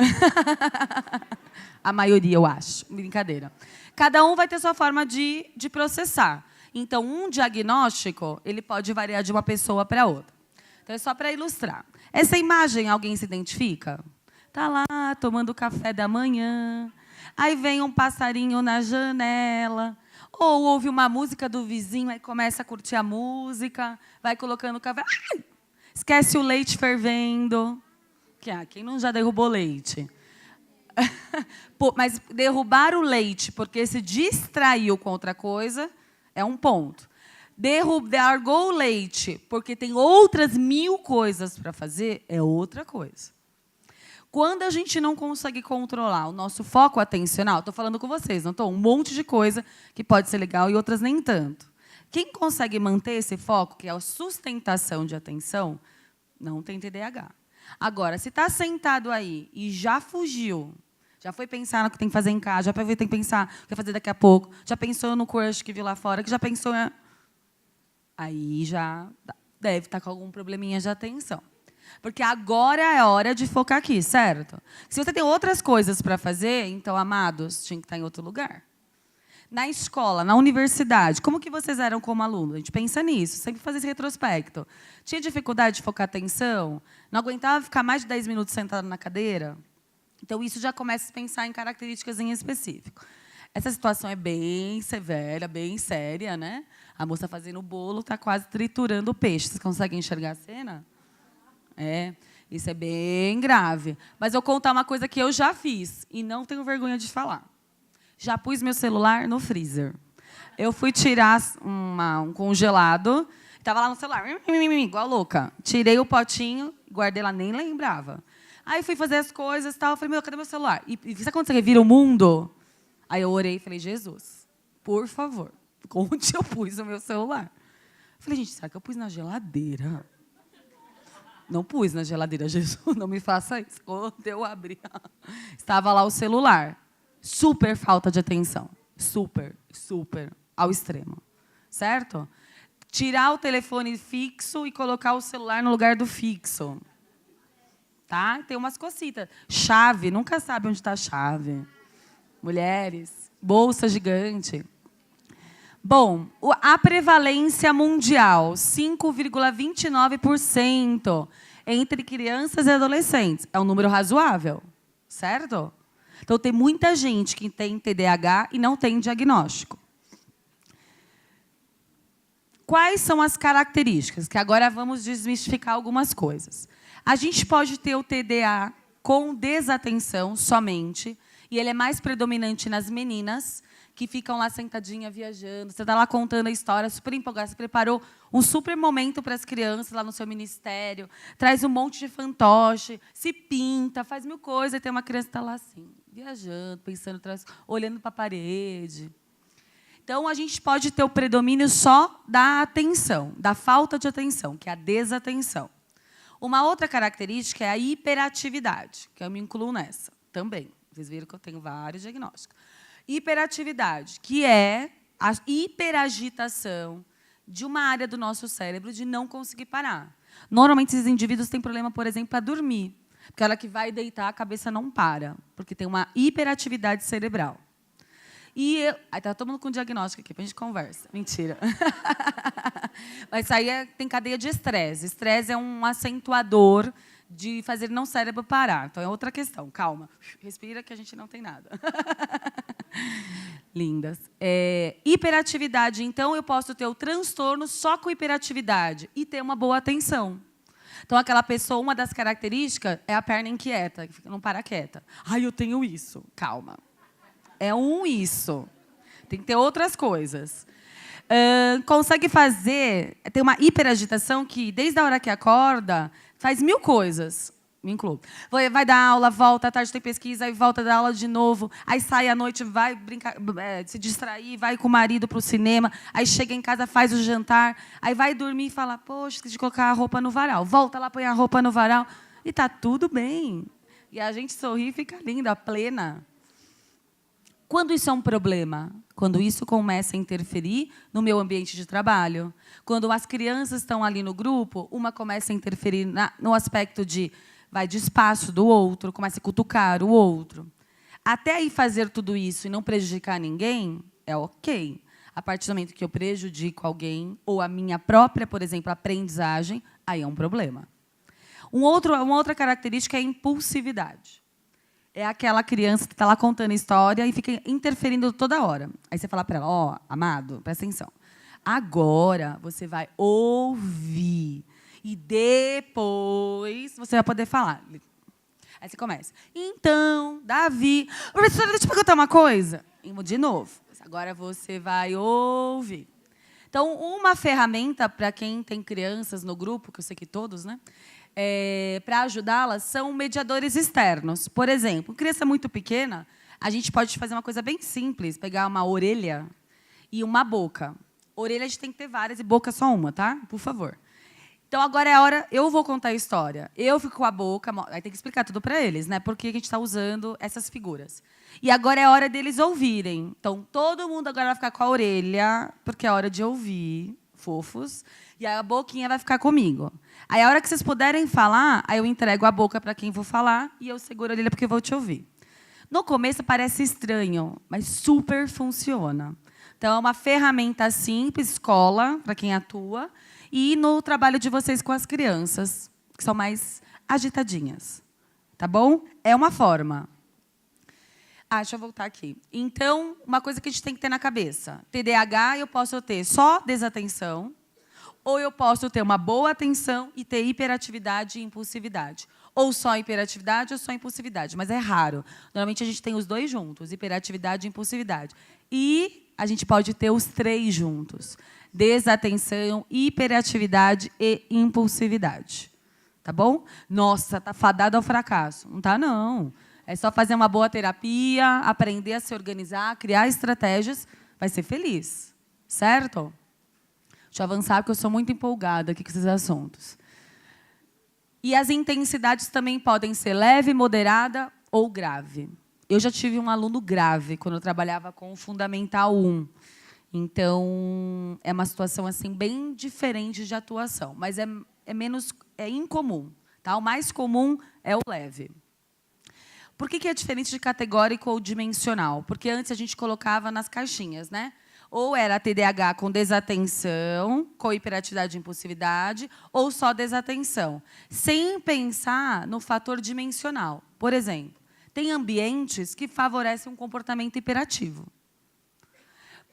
A maioria, eu acho. Brincadeira. Cada um vai ter sua forma de processar. Então, um diagnóstico ele pode variar de uma pessoa para outra. Então, é só para ilustrar. Essa imagem, alguém se identifica? Está lá, tomando café da manhã. Aí vem um passarinho na janela. Ou ouve uma música do vizinho, aí começa a curtir a música. Vai colocando café. Ai! Esquece o leite fervendo. Quem não já derrubou leite? Pô, mas derrubar o leite porque se distraiu com outra coisa é um ponto. Largou o leite porque tem outras 1000 coisas para fazer é outra coisa. Quando a gente não consegue controlar o nosso foco atencional, estou falando com vocês, não estou? Um monte de coisa que pode ser legal e outras nem tanto. Quem consegue manter esse foco, que é a sustentação de atenção, não tem TDAH. Agora, se está sentado aí e já fugiu, já foi pensar no que tem que fazer em casa, já tem que pensar o que vai fazer daqui a pouco, já pensou no crush que viu lá fora, que já pensou... Aí já deve estar com algum probleminha de atenção. Porque agora é hora de focar aqui, certo? Se você tem outras coisas para fazer, então, amados, tinha que estar em outro lugar. Na escola, na universidade, como que vocês eram como aluno? A gente pensa nisso, sempre fazer esse retrospecto. Tinha dificuldade de focar atenção? Não aguentava ficar mais de 10 minutos sentado na cadeira? Então, isso já começa a pensar em características em específico. Essa situação é bem severa, bem séria, né? A moça fazendo o bolo está quase triturando o peixe. Vocês conseguem enxergar a cena? Isso é bem grave. Mas eu vou contar uma coisa que eu já fiz e não tenho vergonha de falar. Já pus meu celular no freezer. Eu fui tirar um congelado, estava lá no celular, igual louca. Tirei o potinho, guardei lá, nem lembrava. Aí fui fazer as coisas, tal, falei: cadê meu celular? E sabe quando você revira o mundo? Aí eu orei e falei: Jesus, por favor, onde eu pus o meu celular? Falei: gente, será que eu pus na geladeira? Não pus na geladeira, Jesus, não me faça isso. Quando eu abri, estava lá o celular. Super falta de atenção. Super, super, ao extremo. Certo? Tirar o telefone fixo e colocar o celular no lugar do fixo. tá? Tem umas cocitas. Chave, nunca sabe onde está a chave. Mulheres, bolsa gigante. Bom, a prevalência mundial, 5,29% entre crianças e adolescentes. É um número razoável, certo? Então, tem muita gente que tem TDAH e não tem diagnóstico. Quais são as características? Que agora vamos desmistificar algumas coisas. A gente pode ter o TDA com desatenção somente, e ele é mais predominante nas meninas, que ficam lá sentadinha, viajando. Você está lá contando a história, super empolgada. Você preparou um super momento para as crianças lá no seu ministério, traz um monte de fantoche, se pinta, faz mil coisas, e tem uma criança que está lá assim, viajando, pensando, olhando para a parede. Então, a gente pode ter o predomínio só da atenção, da falta de atenção, que é a desatenção. Uma outra característica é a hiperatividade, que eu me incluo nessa também. Vocês viram que eu tenho vários diagnósticos. Hiperatividade, que é a hiperagitação de uma área do nosso cérebro de não conseguir parar. Normalmente, esses indivíduos têm problema, por exemplo, para dormir. Porque a hora que vai deitar, a cabeça não para, porque tem uma hiperatividade cerebral. E aí está todo mundo com diagnóstico aqui, para a gente conversa. Mentira. Mas isso aí tem cadeia de estresse. Estresse é um acentuador de fazer não cérebro parar. Então, é outra questão. Calma. Respira que a gente não tem nada. Lindas. Hiperatividade, então, eu posso ter o transtorno só com hiperatividade e ter uma boa atenção. Então, aquela pessoa, uma das características é a perna inquieta, que não para quieta. Ai, eu tenho isso. Calma. É isso. Tem que ter outras coisas. Consegue fazer... Tem uma hiperagitação que, desde a hora que acorda, faz mil coisas. Me incluo. Vai dar aula, volta, à tarde tem pesquisa, aí volta da aula de novo, aí sai à noite, vai brincar, se distrair, vai com o marido para o cinema, aí chega em casa, faz o jantar, aí vai dormir e fala, poxa, esqueci de colocar a roupa no varal. Volta lá, põe a roupa no varal, e está tudo bem. E a gente sorri e fica linda, plena. Quando isso é um problema? Quando isso começa a interferir no meu ambiente de trabalho. Quando as crianças estão ali no grupo, uma começa a interferir no aspecto de vai de espaço do outro, começa a cutucar o outro. Até aí fazer tudo isso e não prejudicar ninguém, é ok. A partir do momento que eu prejudico alguém, ou a minha própria, por exemplo, aprendizagem, aí é um problema. Uma outra característica é a impulsividade. É aquela criança que está lá contando história e fica interferindo toda hora. Aí você fala para ela, ó, amado, presta atenção. Agora você vai ouvir. E depois você vai poder falar. Aí você começa. Então, Davi... Professora, deixa eu perguntar uma coisa. De novo. Agora você vai ouvir. Então, uma ferramenta para quem tem crianças no grupo, que eu sei que todos, né? Para ajudá-las, são mediadores externos. Por exemplo, criança muito pequena, a gente pode fazer uma coisa bem simples, pegar uma orelha e uma boca. Orelha a gente tem que ter várias e boca só uma, tá? Por favor. Então, agora é a hora, eu vou contar a história. Eu fico com a boca, aí tem que explicar tudo para eles, né? Por que a gente está usando essas figuras. E agora é a hora deles ouvirem. Então, todo mundo agora vai ficar com a orelha, porque é hora de ouvir, fofos, e a boquinha vai ficar comigo. Aí, a hora que vocês puderem falar, aí eu entrego a boca para quem vou falar e eu seguro a orelha porque eu vou te ouvir. No começo parece estranho, mas super funciona. Então, é uma ferramenta simples, escola, para quem atua, e no trabalho de vocês com as crianças, que são mais agitadinhas. Tá bom? É uma forma. Deixa eu voltar aqui. Então, uma coisa que a gente tem que ter na cabeça. TDAH, eu posso ter só desatenção, ou eu posso ter uma boa atenção e ter hiperatividade e impulsividade. Ou só hiperatividade ou só impulsividade. Mas é raro. Normalmente, a gente tem os dois juntos, hiperatividade e impulsividade. E a gente pode ter os três juntos. Desatenção, hiperatividade e impulsividade. Tá bom? Nossa, tá fadado ao fracasso. Não tá, não. É só fazer uma boa terapia, aprender a se organizar, criar estratégias, vai ser feliz. Certo? Deixa eu avançar, porque eu sou muito empolgada aqui com esses assuntos. E as intensidades também podem ser leve, moderada ou grave. Eu já tive um aluno grave quando eu trabalhava com o Fundamental 1. Então, é uma situação assim bem diferente de atuação, mas é incomum. Tá? O mais comum é o leve. Por que é diferente de categórico ou dimensional? Porque antes a gente colocava nas caixinhas, né? Ou era TDAH com desatenção, com hiperatividade e impulsividade, ou só desatenção, sem pensar no fator dimensional. Por exemplo, tem ambientes que favorecem um comportamento hiperativo.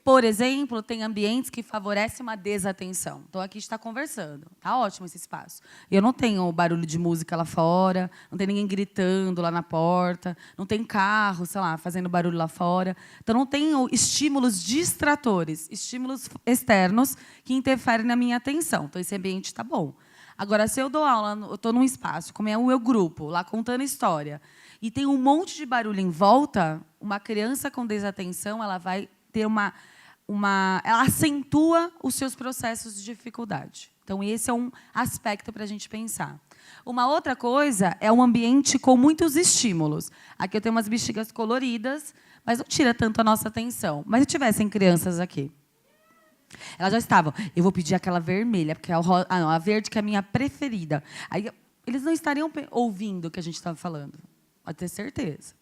Por exemplo, tem ambientes que favorecem uma desatenção. Então, aqui a gente está conversando. Está ótimo esse espaço. Eu não tenho barulho de música lá fora, não tem ninguém gritando lá na porta, não tem carro, sei lá, fazendo barulho lá fora. Então, não tenho estímulos distratores, estímulos externos que interferem na minha atenção. Então, esse ambiente está bom. Agora, se eu dou aula, eu estou num espaço, como é o meu grupo, lá contando história, e tem um monte de barulho em volta, uma criança com desatenção, ela vai ter ela acentua os seus processos de dificuldade. Então, esse é um aspecto para a gente pensar. Uma outra coisa é um ambiente com muitos estímulos. Aqui eu tenho umas bexigas coloridas, mas não tira tanto a nossa atenção. Mas se tivessem crianças aqui, elas já estavam. Eu vou pedir aquela vermelha, porque a verde que é a minha preferida. Aí, eles não estariam ouvindo o que a gente estava falando. Pode ter certeza.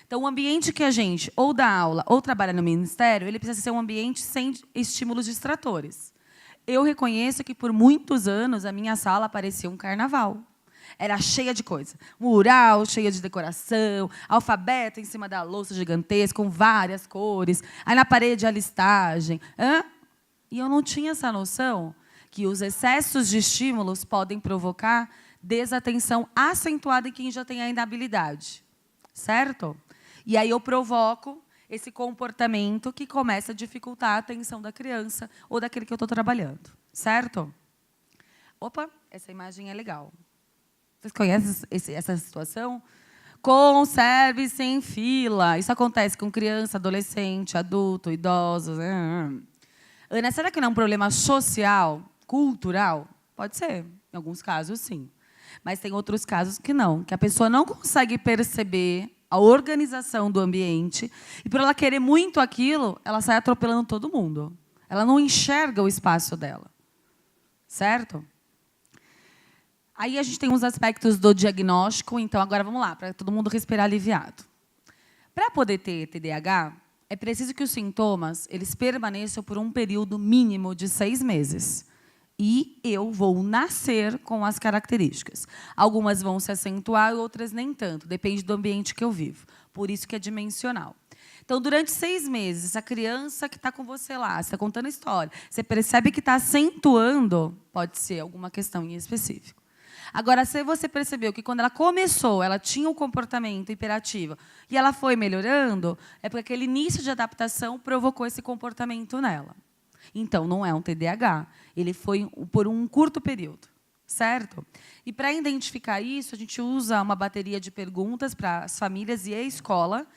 Então, o ambiente que a gente ou dá aula ou trabalha no ministério, ele precisa ser um ambiente sem estímulos distratores. Eu reconheço que, por muitos anos, a minha sala parecia um carnaval. Era cheia de coisa. Mural, cheia de decoração, alfabeto em cima da louça gigantesca, com várias cores. Aí, na parede, a listagem. E eu não tinha essa noção que os excessos de estímulos podem provocar desatenção acentuada em quem já tem a inabilidade. Certo? E aí eu provoco esse comportamento que começa a dificultar a atenção da criança ou daquele que eu estou trabalhando. Certo? Opa, essa imagem é legal. Vocês conhecem essa situação? Conserve-se em fila. Isso acontece com criança, adolescente, adulto, idosos. Ana, será que não é um problema social, cultural? Pode ser. Em alguns casos, sim. Mas tem outros casos que não. Que a pessoa não consegue perceber a organização do ambiente, e por ela querer muito aquilo, ela sai atropelando todo mundo. Ela não enxerga o espaço dela. Certo? Aí a gente tem uns aspectos do diagnóstico, então agora vamos lá, para todo mundo respirar aliviado. Para poder ter TDAH, é preciso que os sintomas eles permaneçam por um período mínimo de 6 meses. E eu vou nascer com as características. Algumas vão se acentuar, outras nem tanto. Depende do ambiente que eu vivo. Por isso que é dimensional. Então, durante 6 meses, essa criança que está com você lá, você está contando história, você percebe que está acentuando, pode ser alguma questão em específico. Agora, se você percebeu que, quando ela começou, ela tinha um comportamento hiperativo e ela foi melhorando, é porque aquele início de adaptação provocou esse comportamento nela. Então, não é um TDAH. Ele foi por um curto período, certo? E, para identificar isso, a gente usa uma bateria de perguntas para as famílias e a escola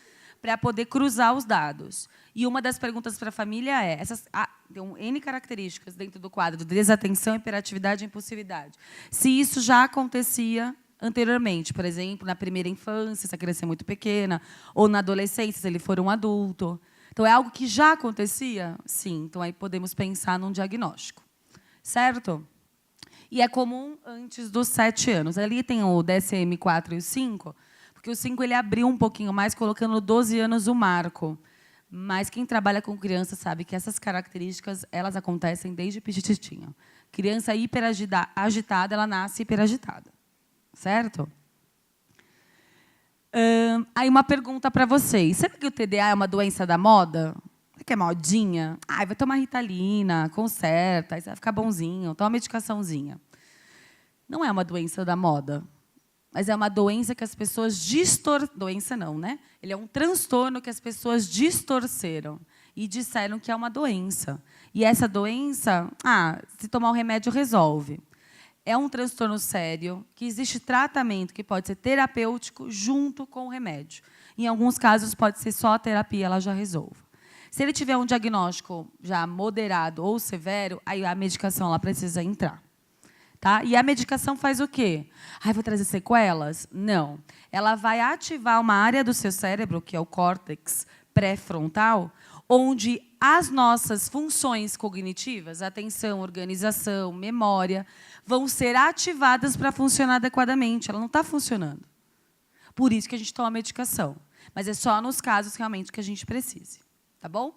para poder cruzar os dados. E uma das perguntas para a família é... tem N características dentro do quadro de desatenção, hiperatividade e impulsividade. Se isso já acontecia anteriormente, por exemplo, na primeira infância, se a criança é muito pequena, ou na adolescência, se ele for um adulto... Então, é algo que já acontecia? Sim. Então, aí podemos pensar num diagnóstico. Certo? E é comum antes dos 7 anos. Ali tem o DSM-4 e o 5, porque o 5 ele abriu um pouquinho mais, colocando 12 anos o marco. Mas quem trabalha com criança sabe que essas características elas acontecem desde pititinho. Criança hiperagitada, ela nasce hiperagitada. Certo? Aí uma pergunta para vocês. Será que o TDA é uma doença da moda? Será que é modinha? Vai tomar Ritalina, conserta, aí você vai ficar bonzinho, toma uma medicaçãozinha. Não é uma doença da moda, mas é uma doença que as pessoas Doença não, né? Ele é um transtorno que as pessoas distorceram e disseram que é uma doença. E essa doença, se tomar um remédio, resolve. É um transtorno sério, que existe tratamento que pode ser terapêutico junto com o remédio. Em alguns casos, pode ser só a terapia, ela já resolve. Se ele tiver um diagnóstico já moderado ou severo, aí a medicação ela precisa entrar. Tá? E a medicação faz o quê? Vou trazer sequelas? Não. Ela vai ativar uma área do seu cérebro, que é o córtex pré-frontal, onde as nossas funções cognitivas, atenção, organização, memória, vão ser ativadas para funcionar adequadamente. Ela não está funcionando. Por isso que a gente toma medicação. Mas é só nos casos realmente que a gente precise. Tá bom?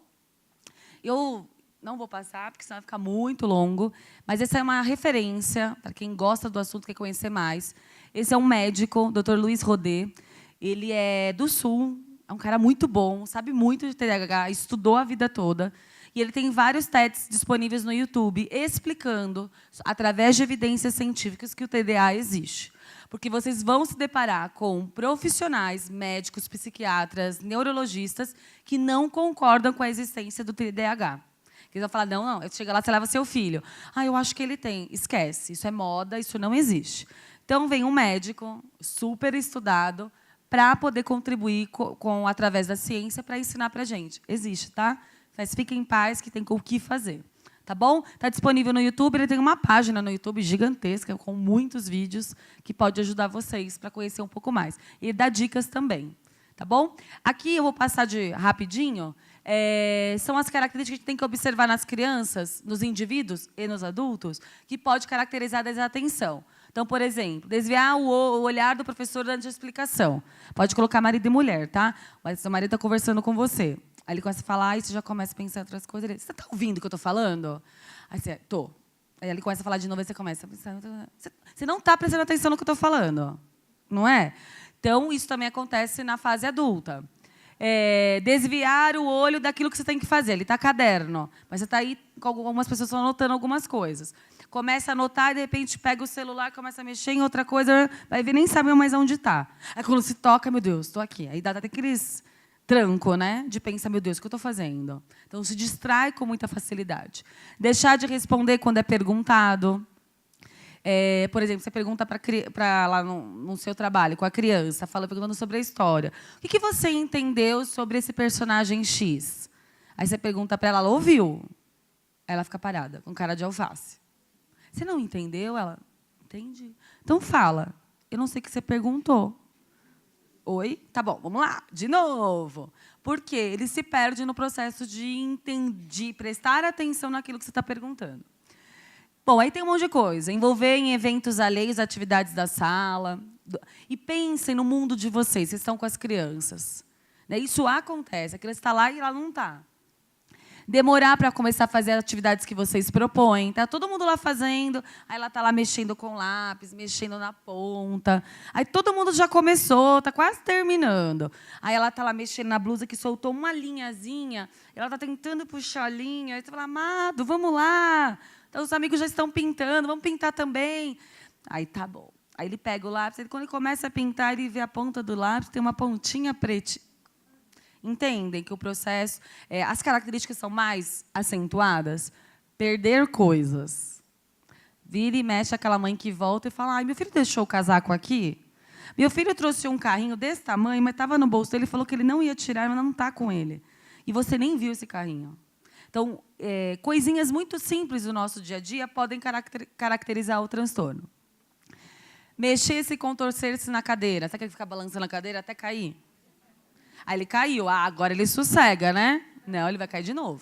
Eu não vou passar, porque senão vai ficar muito longo, mas essa é uma referência para quem gosta do assunto, quer conhecer mais. Esse é um médico, Dr. Luiz Rodet. Ele é do Sul, é um cara muito bom, sabe muito de TDAH, estudou a vida toda. E ele tem vários TEDs disponíveis no YouTube, explicando, através de evidências científicas, que o TDA existe. Porque vocês vão se deparar com profissionais, médicos, psiquiatras, neurologistas, que não concordam com a existência do TDAH. Eles vão falar, não, chega lá, você leva seu filho. Ah, eu acho que ele tem. Esquece, isso é moda, isso não existe. Então, vem um médico super estudado para poder contribuir através da ciência para ensinar para a gente. Existe, tá? Mas fiquem em paz, que tem o que fazer. Tá bom? Está disponível no YouTube. Ele tem uma página no YouTube gigantesca, com muitos vídeos, que pode ajudar vocês para conhecer um pouco mais. E dá dicas também. Tá bom? Aqui eu vou passar de rapidinho. São as características que a gente tem que observar nas crianças, nos indivíduos e nos adultos, que pode caracterizar a desatenção. Então, por exemplo, desviar o olhar do professor durante a explicação. Pode colocar marido e mulher, tá? Mas seu marido está conversando com você. Aí ele começa a falar, e você já começa a pensar em outras coisas. Ele, você está ouvindo o que eu estou falando? Aí você, tô. Aí ele começa a falar de novo, e você começa a pensar, você não está prestando atenção no que eu estou falando, não é? Então, isso também acontece na fase adulta. Desviar o olho daquilo que você tem que fazer. Ele está caderno, mas você está aí com algumas pessoas estão anotando algumas coisas. Começa a anotar e, de repente, pega o celular, começa a mexer em outra coisa, vai ver, nem sabe mais onde está. Aí, quando se toca, meu Deus, estou aqui. Aí dá até aqueles tranco, né? De pensar, meu Deus, o que eu estou fazendo? Então, se distrai com muita facilidade. Deixar de responder quando é perguntado. Por exemplo, você pergunta para lá no seu trabalho, com a criança, perguntando sobre a história. O que você entendeu sobre esse personagem X? Aí você pergunta para ela, ela ouviu? Aí ela fica parada, com cara de alface. Você não entendeu? Ela, entendi. Então fala, eu não sei o que você perguntou. Oi? Tá bom, vamos lá, de novo. Porque ele se perde no processo de prestar atenção naquilo que você está perguntando. Bom, aí tem um monte de coisa. Envolver em eventos alheios, atividades da sala. E pensem no mundo de vocês, vocês estão com as crianças. Isso acontece, a criança está lá e ela não está. Demorar para começar a fazer as atividades que vocês propõem. Está todo mundo lá fazendo, aí ela está lá mexendo com lápis, mexendo na ponta. Aí todo mundo já começou, está quase terminando. Aí ela está lá mexendo na blusa que soltou uma linhazinha, ela está tentando puxar a linha. Aí você fala, amado, vamos lá. Então, os amigos já estão pintando, vamos pintar também. Aí, tá bom. Aí ele pega o lápis, quando ele começa a pintar, ele vê a ponta do lápis, tem uma pontinha preta. Entendem que o processo... as características são mais acentuadas? Perder coisas. Vira e mexe aquela mãe que volta e fala, ai, meu filho deixou o casaco aqui? Meu filho trouxe um carrinho desse tamanho, mas estava no bolso dele, falou que ele não ia tirar, mas não está com ele. E você nem viu esse carrinho. Então, coisinhas muito simples do nosso dia a dia podem caracterizar o transtorno. Mexer-se e contorcer-se na cadeira. Sabe que ele fica balançando a cadeira até cair? Aí ele caiu. Ah, agora ele sossega, né? Não, ele vai cair de novo.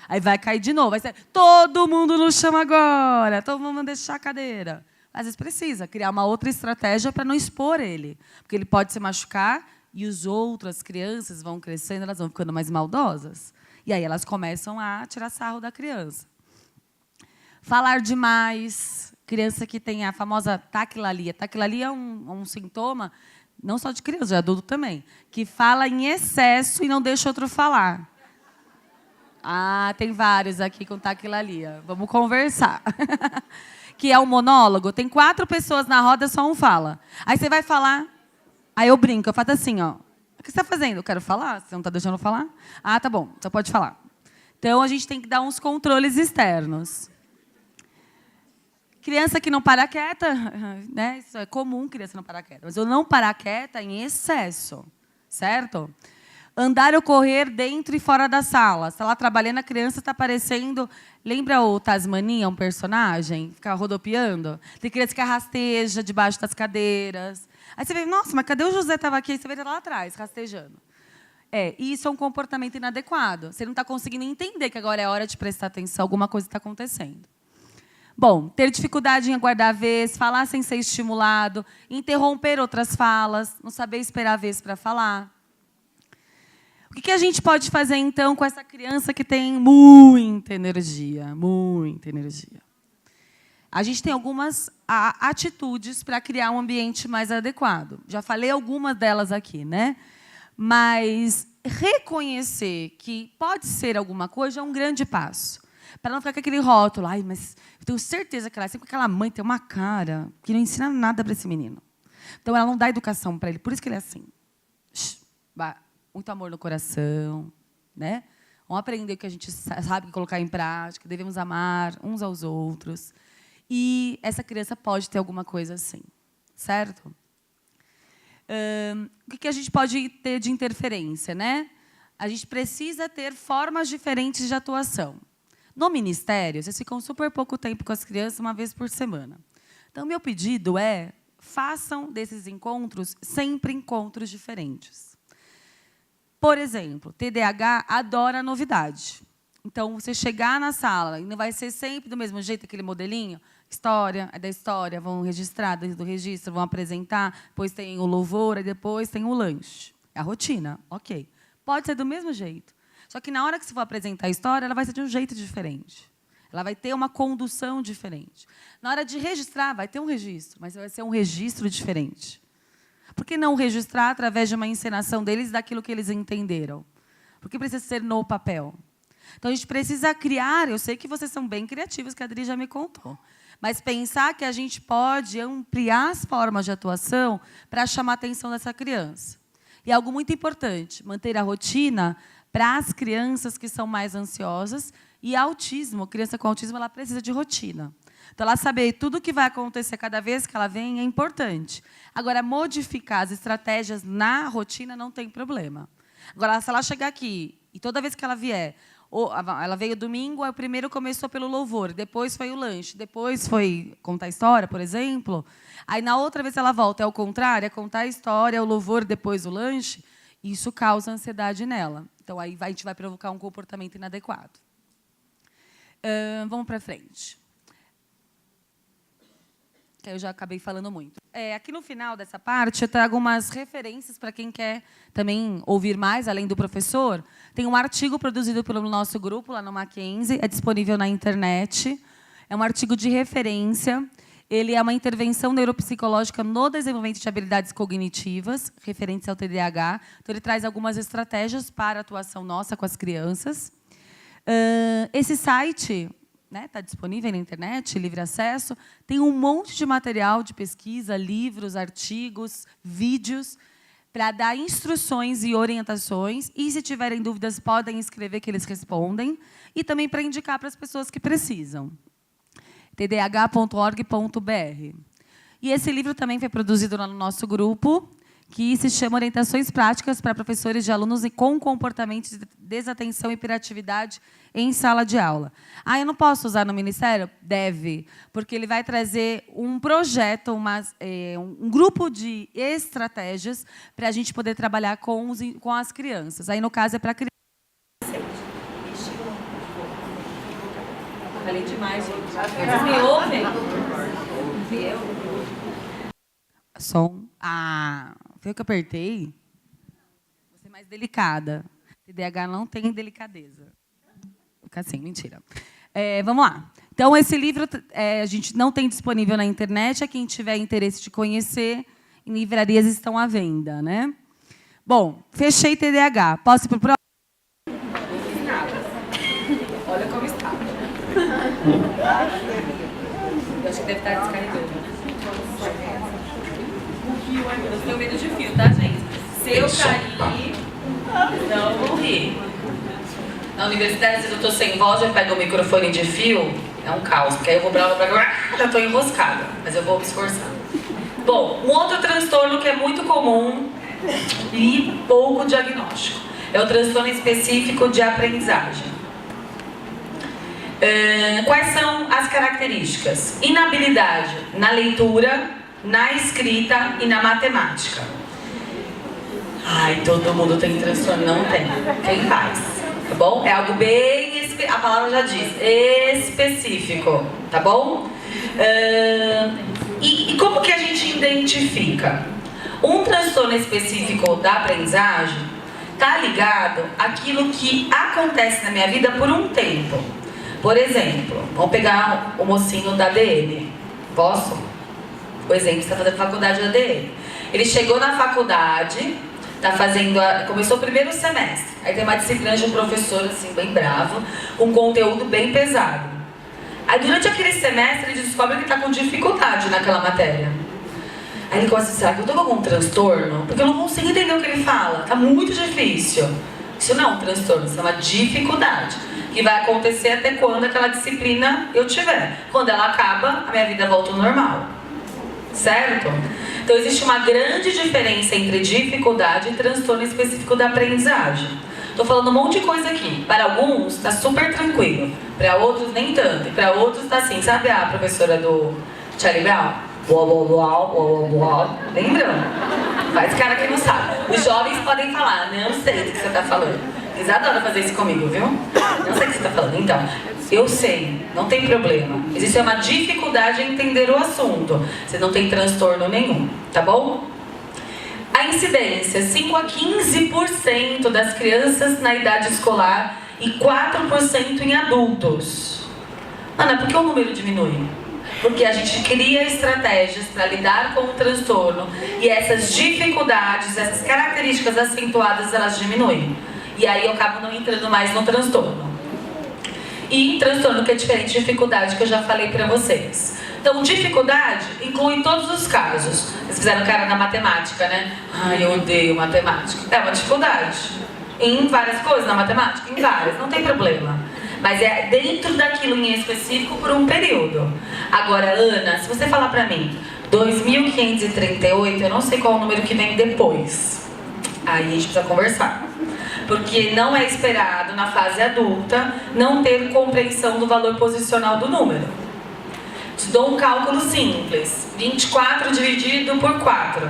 Aí vai cair de novo. Vai ser, todo mundo no chão agora. Todo mundo deixar a cadeira. Às vezes precisa criar uma outra estratégia para não expor ele. Porque ele pode se machucar e as crianças vão crescendo, elas vão ficando mais maldosas. E aí elas começam a tirar sarro da criança. Falar demais. Criança que tem a famosa taquilalia. Taquilalia é um sintoma, não só de criança, de adulto também, que fala em excesso e não deixa outro falar. Ah, tem vários aqui com taquilalia. Vamos conversar. Que é um monólogo. Tem 4 pessoas na roda, só um fala. Aí você vai falar. Aí eu brinco, eu faço assim, ó. O que você está fazendo? Eu quero falar. Você não está deixando eu falar? Ah, tá bom, só pode falar. Então, a gente tem que dar uns controles externos. Criança que não para quieta, né? Isso é comum, criança não parar quieta. Mas eu não parar quieta em excesso, certo? Andar ou correr dentro e fora da sala. Você está lá trabalhando, a criança está parecendo... Lembra o Tasmania, um personagem? Fica rodopiando? Tem criança que rasteja debaixo das cadeiras. Aí você vê, nossa, mas cadê o José? Estava aqui, aí você vê ele lá atrás, rastejando. E isso é um comportamento inadequado. Você não está conseguindo entender que agora é hora de prestar atenção, alguma coisa está acontecendo. Bom, ter dificuldade em aguardar a vez, falar sem ser estimulado, interromper outras falas, não saber esperar a vez para falar. O que a gente pode fazer, então, com essa criança que tem muita energia? Muita energia. A gente tem algumas atitudes para criar um ambiente mais adequado. Já falei algumas delas aqui, né? Mas reconhecer que pode ser alguma coisa é um grande passo. Para não ficar com aquele rótulo. Ai, mas eu tenho certeza que ela é sempre aquela mãe tem uma cara que não ensina nada para esse menino. Então, ela não dá educação para ele. Por isso que ele é assim. Muito amor no coração, né? Vamos aprender o que a gente sabe colocar em prática. Devemos amar uns aos outros. E essa criança pode ter alguma coisa assim, certo? O que a gente pode ter de interferência, né? A gente precisa ter formas diferentes de atuação. No ministério, vocês ficam super pouco tempo com as crianças, uma vez por semana. Então, meu pedido é, façam desses encontros sempre encontros diferentes. Por exemplo, TDAH adora novidade. Então, você chegar na sala e não vai ser sempre do mesmo jeito, aquele modelinho. História, é da história, vão registrar do registro, vão apresentar, depois tem o louvor, e depois tem o lanche. É a rotina, ok. Pode ser do mesmo jeito. Só que, na hora que você for apresentar a história, ela vai ser de um jeito diferente. Ela vai ter uma condução diferente. Na hora de registrar, vai ter um registro, mas vai ser um registro diferente. Por que não registrar através de uma encenação deles daquilo que eles entenderam? Porque precisa ser no papel. Então, a gente precisa criar... Eu sei que vocês são bem criativos, que a Adri já me contou. Mas pensar que a gente pode ampliar as formas de atuação para chamar a atenção dessa criança. E algo muito importante, manter a rotina para as crianças que são mais ansiosas. E autismo, criança com autismo, ela precisa de rotina. Então, ela saber tudo o que vai acontecer cada vez que ela vem é importante. Agora, modificar as estratégias na rotina não tem problema. Agora, se ela chegar aqui e toda vez que ela vier... Ela veio domingo, aí o primeiro começou pelo louvor, depois foi o lanche, depois foi contar a história, por exemplo. Aí, na outra vez, ela volta, é o contrário, é contar a história, o louvor, depois o lanche. Isso causa ansiedade nela. Então, aí a gente vai provocar um comportamento inadequado. Vamos para frente. Que eu já acabei falando muito. Aqui no final dessa parte, eu trago umas referências para quem quer também ouvir mais, além do professor. Tem um artigo produzido pelo nosso grupo, lá no Mackenzie, é disponível na internet. É um artigo de referência. Ele é uma intervenção neuropsicológica no desenvolvimento de habilidades cognitivas, referentes ao TDAH. Então, ele traz algumas estratégias para a atuação nossa com as crianças. Esse site... Está disponível na internet, livre acesso. Tem um monte de material de pesquisa, livros, artigos, vídeos, para dar instruções e orientações. E, se tiverem dúvidas, podem escrever que eles respondem. E também para indicar para as pessoas que precisam. tdh.org.br. E esse livro também foi produzido no nosso grupo, que se chama Orientações Práticas para Professores de Alunos com Comportamentos de Desatenção e Hiperatividade em Sala de Aula. Eu não posso usar no Ministério? Deve, porque ele vai trazer um projeto, um grupo de estratégias para a gente poder trabalhar com as crianças. Aí, no caso, é para crianças. Falei demais, gente. Vocês me ouvem? Som. Foi o que eu apertei? Vou ser mais delicada. TDAH não tem delicadeza. Fica assim, mentira. Vamos lá. Então, esse livro a gente não tem disponível na internet. Quem tiver interesse de conhecer, em livrarias estão à venda, né? Bom, fechei TDAH. Posso ir para o próximo? Não fiz nada. Olha como está. Eu acho que deve estar descarregando. Eu tenho medo de fio, tá, gente? Se eu cair, não vou rir. Na universidade, às vezes eu tô sem voz, eu pego o microfone de fio, é um caos, porque aí eu vou pra lá, já estou enroscada, mas eu vou me esforçar. Bom, um outro transtorno que é muito comum e pouco diagnóstico é o transtorno específico de aprendizagem. Quais são as características? Inabilidade na leitura, na escrita e na matemática. ai, todo mundo tem transtorno. Não tem. Quem faz, tá bom? É algo bem, a palavra já diz, específico, tá bom? E como que a gente identifica? Um transtorno específico da aprendizagem tá ligado àquilo que acontece na minha vida por um tempo. Por exemplo, vamos pegar o mocinho da DM. Posso? O exemplo, está fazendo faculdade da DM. Ele chegou na faculdade, tá fazendo começou o primeiro semestre. Aí tem uma disciplina de um professor assim bem bravo, um conteúdo bem pesado. Aí durante aquele semestre ele descobre que está com dificuldade naquela matéria. Aí ele começa a dizer, será que eu tô com algum transtorno? Porque eu não consigo entender o que ele fala, tá muito difícil. Isso não é um transtorno, isso é uma dificuldade. Que vai acontecer até quando aquela disciplina eu tiver. Quando ela acaba, a minha vida volta ao normal. Certo? Então existe uma grande diferença entre dificuldade e transtorno específico da aprendizagem. Estou falando um monte de coisa aqui. Para alguns está super tranquilo, para outros nem tanto. E para outros está assim, sabe a professora do Charlie Brown? Lembram? Faz cara que não sabe. Os jovens podem falar, não sei do que você está falando. Eles adoram fazer isso comigo, viu? Não sei o que você está falando. Então, eu sei, não tem problema. Existe uma dificuldade em entender o assunto. Você não tem transtorno nenhum, tá bom? A incidência, 5 a 15% das crianças na idade escolar e 4% em adultos. Ana, por que o número diminui? Porque a gente cria estratégias para lidar com o transtorno e essas dificuldades, essas características acentuadas, elas diminuem. E aí eu acabo não entrando mais no transtorno. E transtorno que é diferente de dificuldade, que eu já falei para vocês. Então, dificuldade inclui todos os casos. Vocês fizeram cara na matemática, né? Ai, eu odeio matemática. É uma dificuldade. Em várias coisas na matemática? Em várias, não tem problema. Mas é dentro daquilo em específico por um período. Agora, Ana, se você falar pra mim 2.538, eu não sei qual o número que vem depois. Aí a gente precisa conversar. Porque não é esperado na fase adulta não ter compreensão do valor posicional do número. Te dou um cálculo simples. 24 dividido por 4.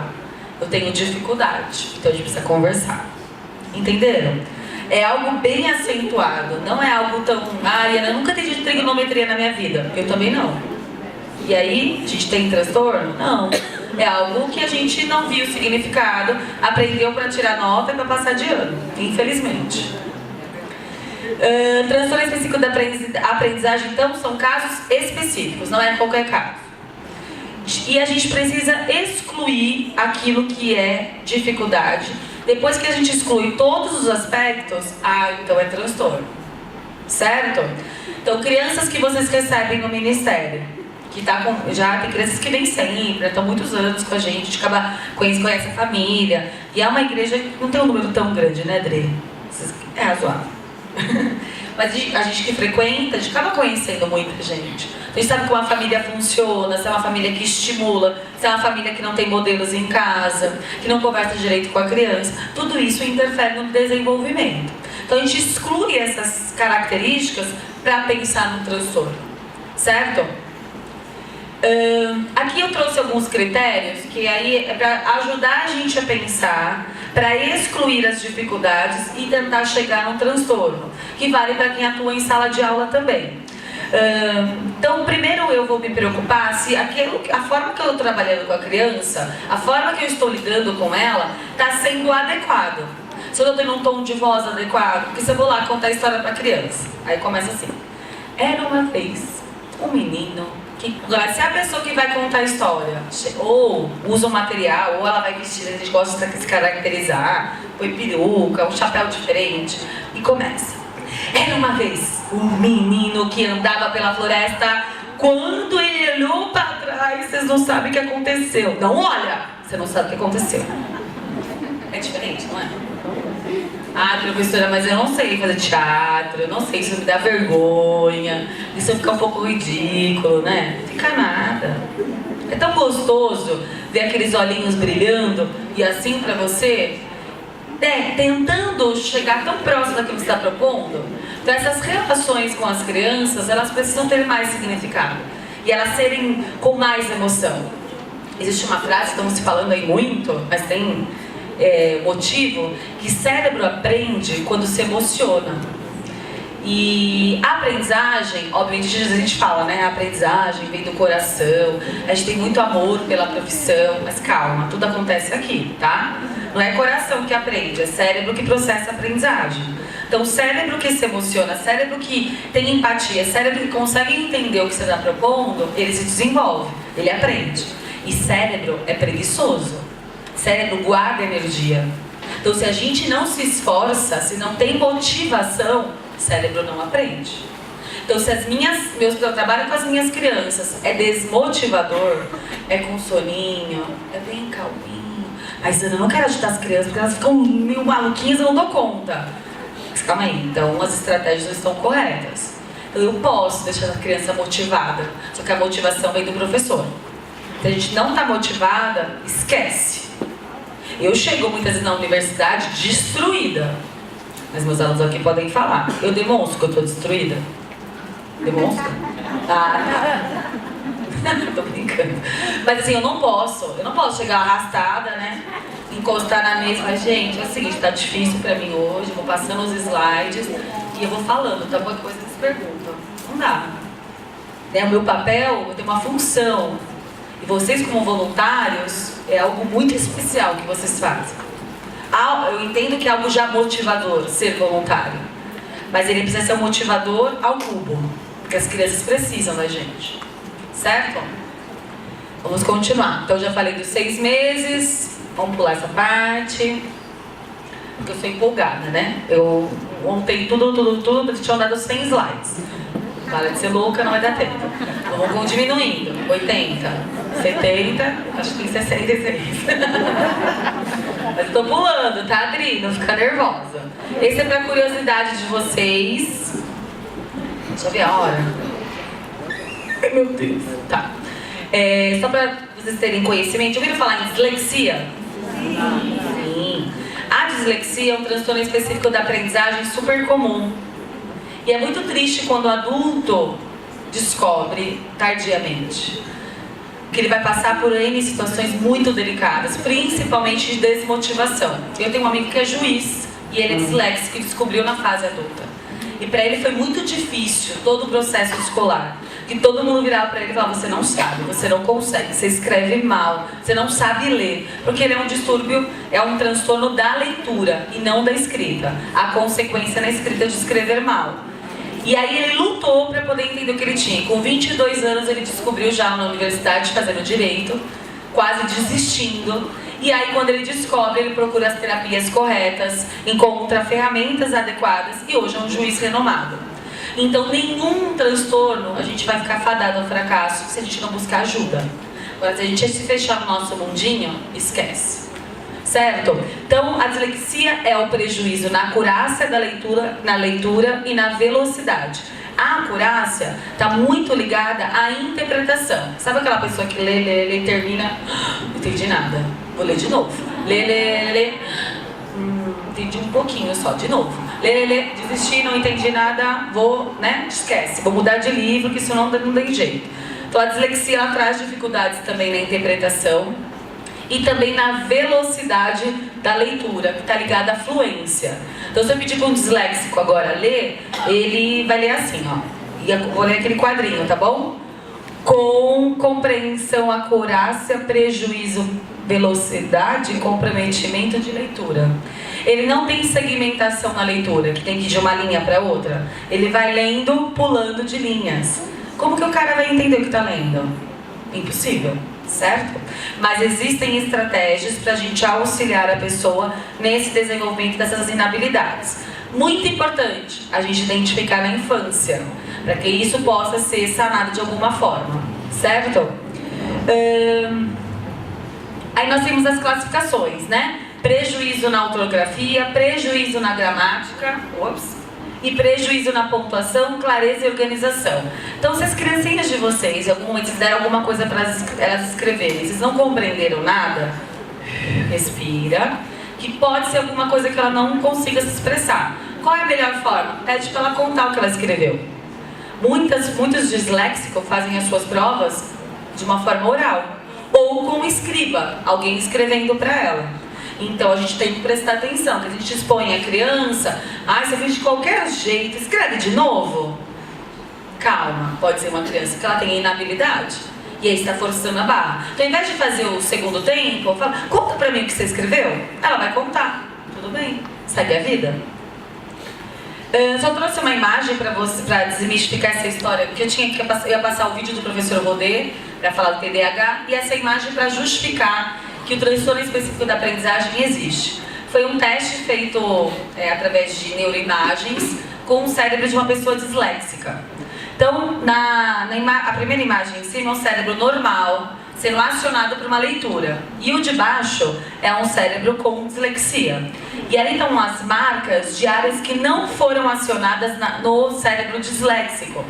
Eu tenho dificuldade. Então a gente precisa conversar. Entenderam? É algo bem acentuado, não é algo tão... Ana, eu nunca entendi trigonometria na minha vida. Eu também não. E aí, a gente tem transtorno? Não. É algo que a gente não viu o significado, aprendeu para tirar nota e para passar de ano, infelizmente. Transtorno específico da aprendizagem, então, são casos específicos, não é qualquer caso. E a gente precisa excluir aquilo que é dificuldade. Depois que a gente exclui todos os aspectos, então é transtorno. Certo? Então, crianças que vocês recebem no ministério, que tá com, já tem crianças que vêm sempre, estão muitos anos com a gente acaba conhece a família. E é uma igreja que não tem um número tão grande, né, Dre? É razoável. Mas a gente que frequenta, a gente acaba conhecendo muita gente. A gente sabe como a família funciona, se é uma família que estimula, se é uma família que não tem modelos em casa, que não conversa direito com a criança. Tudo isso interfere no desenvolvimento. Então a gente exclui essas características para pensar no transtorno. Certo? Aqui eu trouxe alguns critérios que aí é para ajudar a gente a pensar, para excluir as dificuldades e tentar chegar no transtorno, que vale para quem atua em sala de aula também. Então, primeiro eu vou me preocupar se a forma que eu estou trabalhando com a criança, a forma que eu estou lidando com ela, está sendo adequado. Se eu estou tendo um tom de voz adequado, porque se eu vou lá contar a história para a criança, aí começa assim: era uma vez um menino que... Agora, se é a pessoa que vai contar a história, ou usa um material, ou ela vai vestir, a gente gosta de se caracterizar, põe peruca, um chapéu diferente, e começa. Era uma vez um menino que andava pela floresta, quando ele olhou para trás, vocês não sabem o que aconteceu. Não olha, você não sabe o que aconteceu. É diferente, não é? Professora, mas eu não sei fazer teatro, eu não sei, isso me dá vergonha, isso fica um pouco ridículo, né? Fica nada. É tão gostoso ver aqueles olhinhos brilhando e assim pra você, tentando chegar tão próximo daquilo que você está propondo. Então essas relações com as crianças, elas precisam ter mais significado e elas serem com mais emoção. Existe uma frase, estamos se falando aí muito, mas tem motivo que cérebro aprende quando se emociona. E a aprendizagem, obviamente a gente fala, né? A aprendizagem vem do coração, a gente tem muito amor pela profissão, mas calma, tudo acontece aqui, tá? Não é coração que aprende, é cérebro que processa a aprendizagem. Então, cérebro que se emociona, cérebro que tem empatia, cérebro que consegue entender o que você está propondo, ele se desenvolve, ele aprende. E cérebro é preguiçoso, cérebro guarda energia. Então, se a gente não se esforça, se não tem motivação, cérebro não aprende. Então, se eu trabalho com as minhas crianças, é desmotivador, é com soninho, é bem calminho. Aí, Sandra, eu não quero ajudar as crianças, porque elas ficam meio maluquinhas, eu não dou conta. Mas calma aí, então as estratégias não estão corretas. Então, eu posso deixar a criança motivada, só que a motivação vem do professor. Se a gente não está motivada, esquece. Eu chego muitas vezes na universidade destruída. Mas meus alunos aqui podem falar. Eu demonstro que eu estou destruída? Demonstro? Ah, tá. Tô brincando. Mas assim, eu não posso chegar arrastada, né? Encostar na mesa e falar, gente, é o seguinte, tá difícil pra mim hoje, vou passando os slides e eu vou falando, tá? Qualquer coisa eles perguntam. Não dá. Né? O meu papel, eu tenho uma função. E vocês, como voluntários, é algo muito especial que vocês fazem. Eu entendo que é algo já motivador ser voluntário, mas ele precisa ser um motivador ao cubo, porque as crianças precisam da gente, certo? Vamos continuar. Então, eu já falei dos 6 meses, vamos pular essa parte, porque eu sou empolgada, né? Eu montei tudo, tinham dado 100 slides. Para de ser louca, não vai dar tempo. Vamos diminuindo. 80, 70, acho que tem 66. Mas eu tô pulando, tá, Adri? Não fica nervosa. Esse é pra curiosidade de vocês. Deixa eu ver a hora. Meu Deus. Tá. Só pra vocês terem conhecimento. Já ouviram falar em dislexia? Sim. A dislexia é um transtorno específico da aprendizagem super comum. E é muito triste quando o adulto descobre tardiamente. Que ele vai passar por N situações muito delicadas, principalmente de desmotivação. Eu tenho um amigo que é juiz e ele é disléxico e descobriu na fase adulta. E para ele foi muito difícil todo o processo escolar. Que todo mundo virava para ele e falava, você não sabe, você não consegue, você escreve mal, você não sabe ler. Porque ele é um distúrbio, é um transtorno da leitura e não da escrita. A consequência na escrita de escrever mal. E aí ele lutou para poder entender o que ele tinha. Com 22 anos ele descobriu já na universidade, fazendo direito, quase desistindo. E aí quando ele descobre, ele procura as terapias corretas, encontra ferramentas adequadas e hoje é um juiz renomado. Então nenhum transtorno a gente vai ficar fadado ao fracasso se a gente não buscar ajuda. Agora se a gente se fechar no nosso mundinho, esquece. Certo? Então, a dislexia é o prejuízo na acurácia da leitura, na leitura e na velocidade. A acurácia está muito ligada à interpretação. Sabe aquela pessoa que lê e termina? Não entendi nada. Vou ler de novo. Lê. Entendi um pouquinho só, de novo. Lê, desisti, não entendi nada, vou, né? Esquece. Vou mudar de livro, que isso não tem jeito. Então, a dislexia ela traz dificuldades também na interpretação. E também na velocidade da leitura, que está ligada à fluência. Então, se eu pedir para um disléxico agora ler, ele vai ler assim, ó. E eu vou ler aquele quadrinho, tá bom? Com compreensão, acurácia, prejuízo, velocidade e comprometimento de leitura. Ele não tem segmentação na leitura, que tem que ir de uma linha para outra. Ele vai lendo, pulando de linhas. Como que o cara vai entender o que está lendo? Impossível. Certo? Mas existem estratégias para a gente auxiliar a pessoa nesse desenvolvimento dessas inabilidades. Muito importante a gente identificar na infância, para que isso possa ser sanado de alguma forma, certo? Aí nós temos as classificações, né? Prejuízo na ortografia, prejuízo na gramática, e prejuízo na pontuação, clareza e organização. Então, se as criancinhas de vocês, em algum momento, deram alguma coisa para elas escreverem, vocês não compreenderam nada, respira, que pode ser alguma coisa que ela não consiga se expressar. Qual é a melhor forma? Pede para ela contar o que ela escreveu. Muitos disléxicos fazem as suas provas de uma forma oral, ou com escriba, alguém escrevendo para ela. Então a gente tem que prestar atenção, que a gente expõe a criança, você fez de qualquer jeito, escreve de novo. Calma, pode ser uma criança que ela tem inabilidade. E aí está forçando a barra. Então, ao invés de fazer o segundo tempo, fala, conta pra mim o que você escreveu. Ela vai contar. Tudo bem. Segue a vida. Só trouxe uma imagem para você, para desmistificar essa história, porque eu ia passar o vídeo do professor Rodê para falar do TDAH e essa imagem para justificar que o transtorno específico da aprendizagem existe. Foi um teste feito através de neuroimagens com o cérebro de uma pessoa disléxica. Então, a primeira imagem em cima é um cérebro normal, sendo acionado por uma leitura. E o de baixo é um cérebro com dislexia. E ali estão as marcas de áreas que não foram acionadas no cérebro disléxico.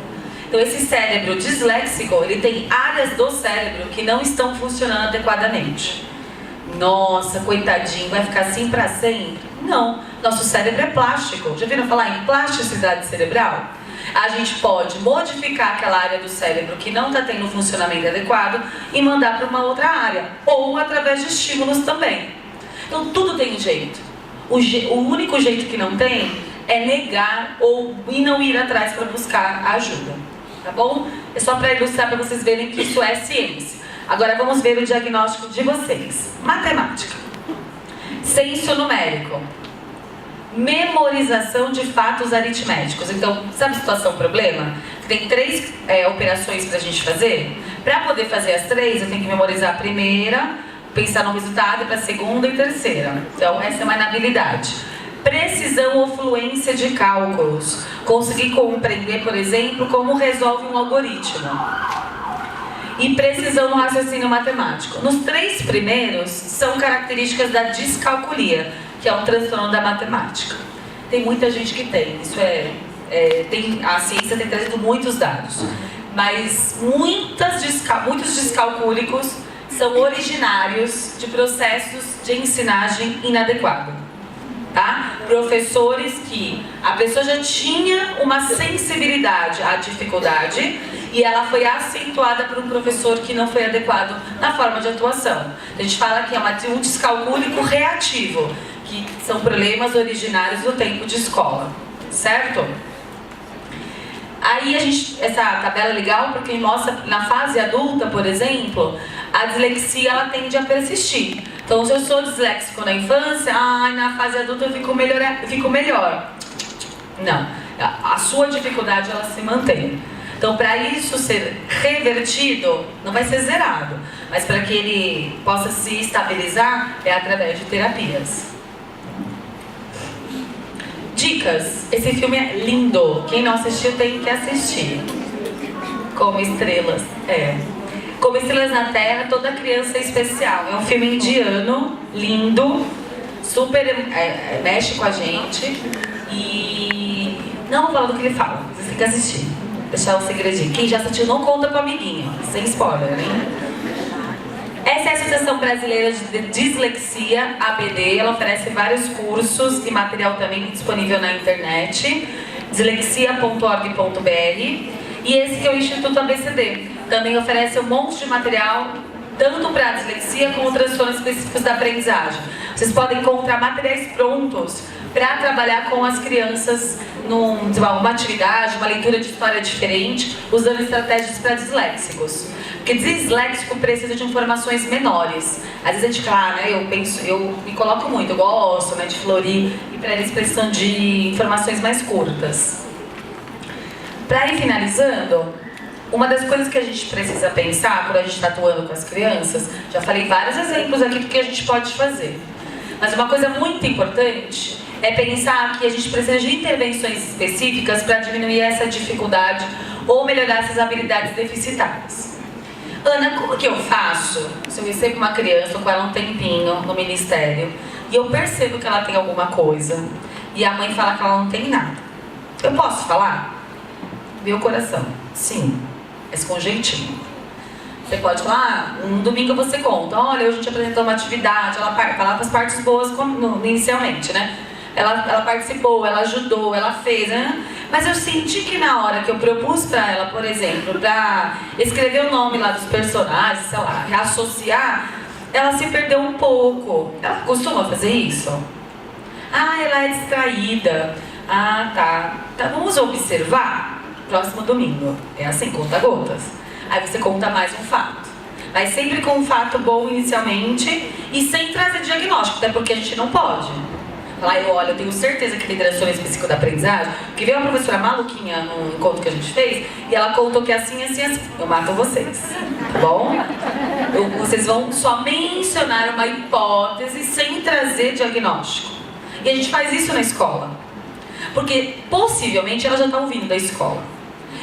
Então, esse cérebro disléxico, ele tem áreas do cérebro que não estão funcionando adequadamente. Nossa, coitadinho, vai ficar assim para sempre? Não, nosso cérebro é plástico. Já viram falar em plasticidade cerebral? A gente pode modificar aquela área do cérebro que não está tendo um funcionamento adequado e mandar para uma outra área, ou através de estímulos também. Então tudo tem um jeito. O único jeito que não tem é negar e não ir atrás para buscar ajuda, tá bom? É só para ilustrar, para vocês verem que isso é ciência. Agora vamos ver o diagnóstico de vocês. Matemática, senso numérico, memorização de fatos aritméticos. Então, sabe situação problema? Tem 3 operações para a gente fazer. Para poder fazer as 3, eu tenho que memorizar a primeira, pensar no resultado, para a segunda e terceira. Então, essa é uma inabilidade. Precisão ou fluência de cálculos. Conseguir compreender, por exemplo, como resolve um algoritmo. E precisão no raciocínio matemático. Nos 3 primeiros, são características da descalculia, que é um transtorno da matemática. Tem muita gente que tem, isso a ciência tem trazido muitos dados, mas muitos descalcúlicos são originários de processos de ensinagem inadequado. Tá? Professores que a pessoa já tinha uma sensibilidade à dificuldade e ela foi acentuada por um professor que não foi adequado na forma de atuação. A gente fala que é um descalcúlico reativo, que são problemas originários do tempo de escola, certo? Aí essa tabela é legal porque mostra na fase adulta, por exemplo, a dislexia ela tende a persistir. Então, se eu sou disléxico na infância, na fase adulta eu fico melhor. Não, a sua dificuldade ela se mantém. Então, para isso ser revertido, não vai ser zerado, mas para que ele possa se estabilizar é através de terapias. Dicas, esse filme é lindo, quem não assistiu tem que assistir. Como Estrelas, Como Estrelas na Terra, toda criança é especial. É um filme indiano, lindo, super mexe com a gente. E não vou falar do que ele fala, vocês têm que assistir. Deixar um segredinho. Quem já assistiu não conta pro amiguinho, sem spoiler, hein? Essa é a Associação Brasileira de Dislexia, ABD. Ela oferece vários cursos e material também disponível na internet, dislexia.org.br. E esse que é o Instituto ABCD. Também oferece um monte de material, tanto para dislexia como transtornos específicos da aprendizagem. Vocês podem encontrar materiais prontos para trabalhar com as crianças numa atividade, uma leitura de história diferente, usando estratégias para disléxicos. Porque disléxico precisa de informações menores. Às vezes a gente fala, eu me coloco muito, eu gosto de florir, e para eles precisam de informações mais curtas. Para ir finalizando, uma das coisas que a gente precisa pensar quando a gente está atuando com as crianças, já falei vários exemplos aqui do que a gente pode fazer, mas uma coisa muito importante é pensar que a gente precisa de intervenções específicas para diminuir essa dificuldade ou melhorar essas habilidades deficitárias. Ana, como que eu faço se eu recebo uma criança, estou com ela um tempinho no ministério, e eu percebo que ela tem alguma coisa, e a mãe fala que ela não tem nada? Eu posso falar? Meu coração, sim, mas com jeitinho. Você pode falar, um domingo você conta, olha, hoje a gente apresentou uma atividade, ela falava as partes boas inicialmente, né? Ela participou, ela ajudou, ela fez, né? Mas eu senti que na hora que eu propus para ela, por exemplo, para escrever o nome lá dos personagens, sei lá, reassociar, ela se perdeu um pouco. Ela costuma fazer isso? Ah, ela é distraída. Ah, tá. Vamos observar? Próximo domingo. É assim, conta gotas. Aí você conta mais um fato. Mas sempre com um fato bom inicialmente e sem trazer diagnóstico, até porque a gente não pode. Lá eu tenho certeza que tem transtorno específico da aprendizagem, porque veio uma professora maluquinha no encontro que a gente fez e ela contou que assim. Eu mato vocês, tá bom? Vocês vão só mencionar uma hipótese sem trazer diagnóstico. E a gente faz isso na escola, porque possivelmente ela já está ouvindo da escola.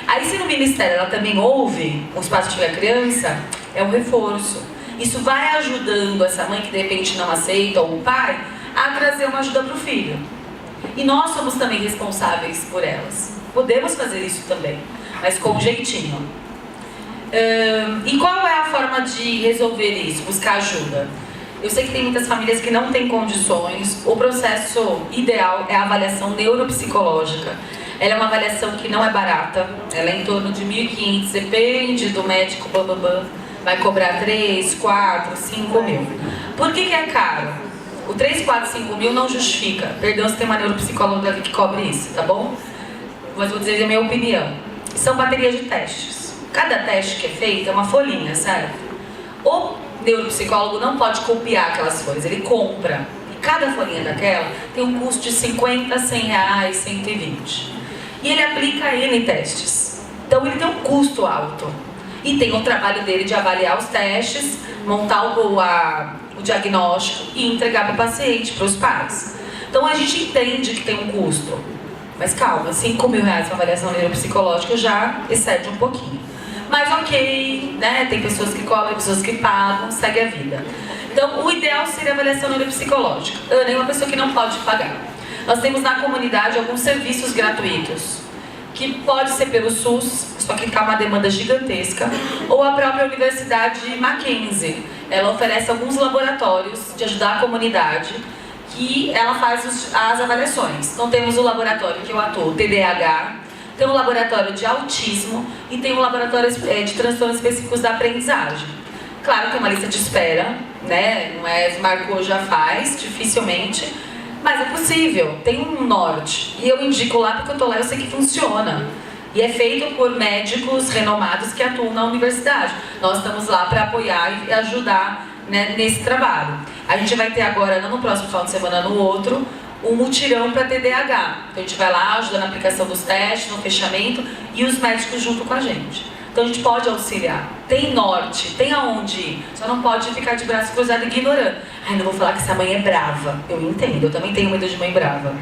Aí se no ministério ela também ouve o espaço de criança, é um reforço. Isso vai ajudando essa mãe que de repente não aceita, ou o pai, a trazer uma ajuda para o filho. E nós somos também responsáveis por elas. Podemos fazer isso também, mas com um jeitinho. E qual é a forma de resolver isso? Buscar ajuda. Eu sei que tem muitas famílias que não têm condições. O processo ideal é a avaliação neuropsicológica. Ela é uma avaliação que não é barata. Ela é em torno de 1.500, depende do médico, vai cobrar 3, 4, 5 mil. Por que é caro? O 3, 4, 5 mil não justifica. Perdão se tem uma neuropsicóloga que cobre isso, tá bom? Mas vou dizer a minha opinião. São baterias de testes. Cada teste que é feito é uma folhinha, certo? O neuropsicólogo não pode copiar aquelas folhas, ele compra. E cada folhinha daquela tem um custo de 50, 100 reais, 120. E ele aplica N testes. Então ele tem um custo alto. E tem o trabalho dele de avaliar os testes, montar o diagnóstico e entregar para o paciente, para os pais. Então a gente entende que tem um custo. Mas calma, 5 mil reais para avaliação neuropsicológica já excede um pouquinho. Mas ok, né? Tem pessoas que cobram, pessoas que pagam, segue a vida. Então o ideal seria a avaliação neuropsicológica. Ana é uma pessoa que não pode pagar. Nós temos na comunidade alguns serviços gratuitos, que pode ser pelo SUS, só que está uma demanda gigantesca, ou a própria Universidade Mackenzie. Ela oferece alguns laboratórios de ajudar a comunidade, que ela faz as avaliações. Então temos o laboratório que eu atuo, TDAH, tem um laboratório de autismo e tem um laboratório de transtornos específicos da aprendizagem. Claro que é uma lista de espera, né? Não é marcou, já faz, dificilmente, mas é possível, tem um norte. E eu indico lá porque eu tô lá, eu sei que funciona. E é feito por médicos renomados que atuam na universidade. Nós estamos lá para apoiar e ajudar, né, nesse trabalho. A gente vai ter agora, não no próximo final de semana, no outro, um mutirão para TDAH. Então a gente vai lá, ajuda na aplicação dos testes, no fechamento, e os médicos junto com a gente. Então a gente pode auxiliar. Tem norte, tem aonde ir. Só não pode ficar de braço cruzado ignorando. Ai, não vou falar que essa mãe é brava. Eu entendo, eu também tenho medo de mãe brava.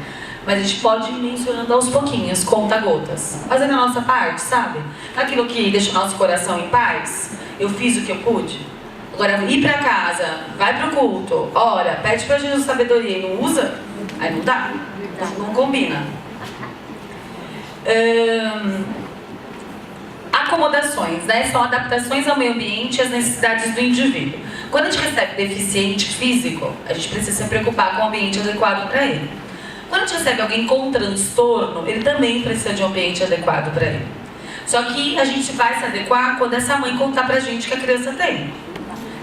Mas a gente pode ir mencionando aos pouquinhos, conta-gotas. Fazendo a nossa parte, sabe? Aquilo que deixa o nosso coração em paz. Eu fiz o que eu pude. Agora, ir pra casa, vai pro culto, ora, pede pra Jesus sabedoria e não usa, aí não dá. Não combina. Acomodações, né? São adaptações ao meio ambiente e às necessidades do indivíduo. Quando a gente recebe deficiente físico, a gente precisa se preocupar com o ambiente adequado para ele. Quando a gente recebe alguém com transtorno, ele também precisa de um ambiente adequado para ele. Só que a gente vai se adequar quando essa mãe contar pra gente que a criança tem.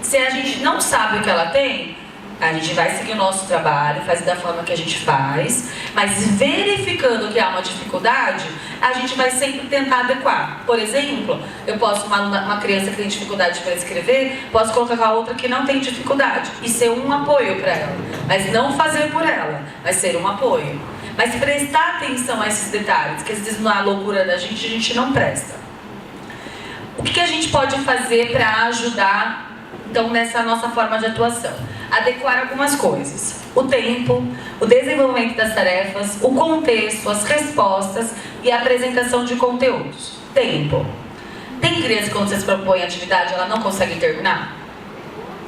Se a gente não sabe o que ela tem, a gente vai seguir o nosso trabalho, fazer da forma que a gente faz, mas verificando que há uma dificuldade, a gente vai sempre tentar adequar. Por exemplo, eu posso, uma criança que tem dificuldade para escrever, posso colocar com a outra que não tem dificuldade e ser um apoio para ela. Mas não fazer por ela, mas ser um apoio. Mas prestar atenção a esses detalhes, que às vezes na loucura da gente, a gente não presta. O que a gente pode fazer para ajudar, então, nessa nossa forma de atuação? Adequar algumas coisas. O tempo, o desenvolvimento das tarefas, o contexto, as respostas e a apresentação de conteúdos. Tempo. Tem criança que quando você se propõe atividade, ela não consegue terminar?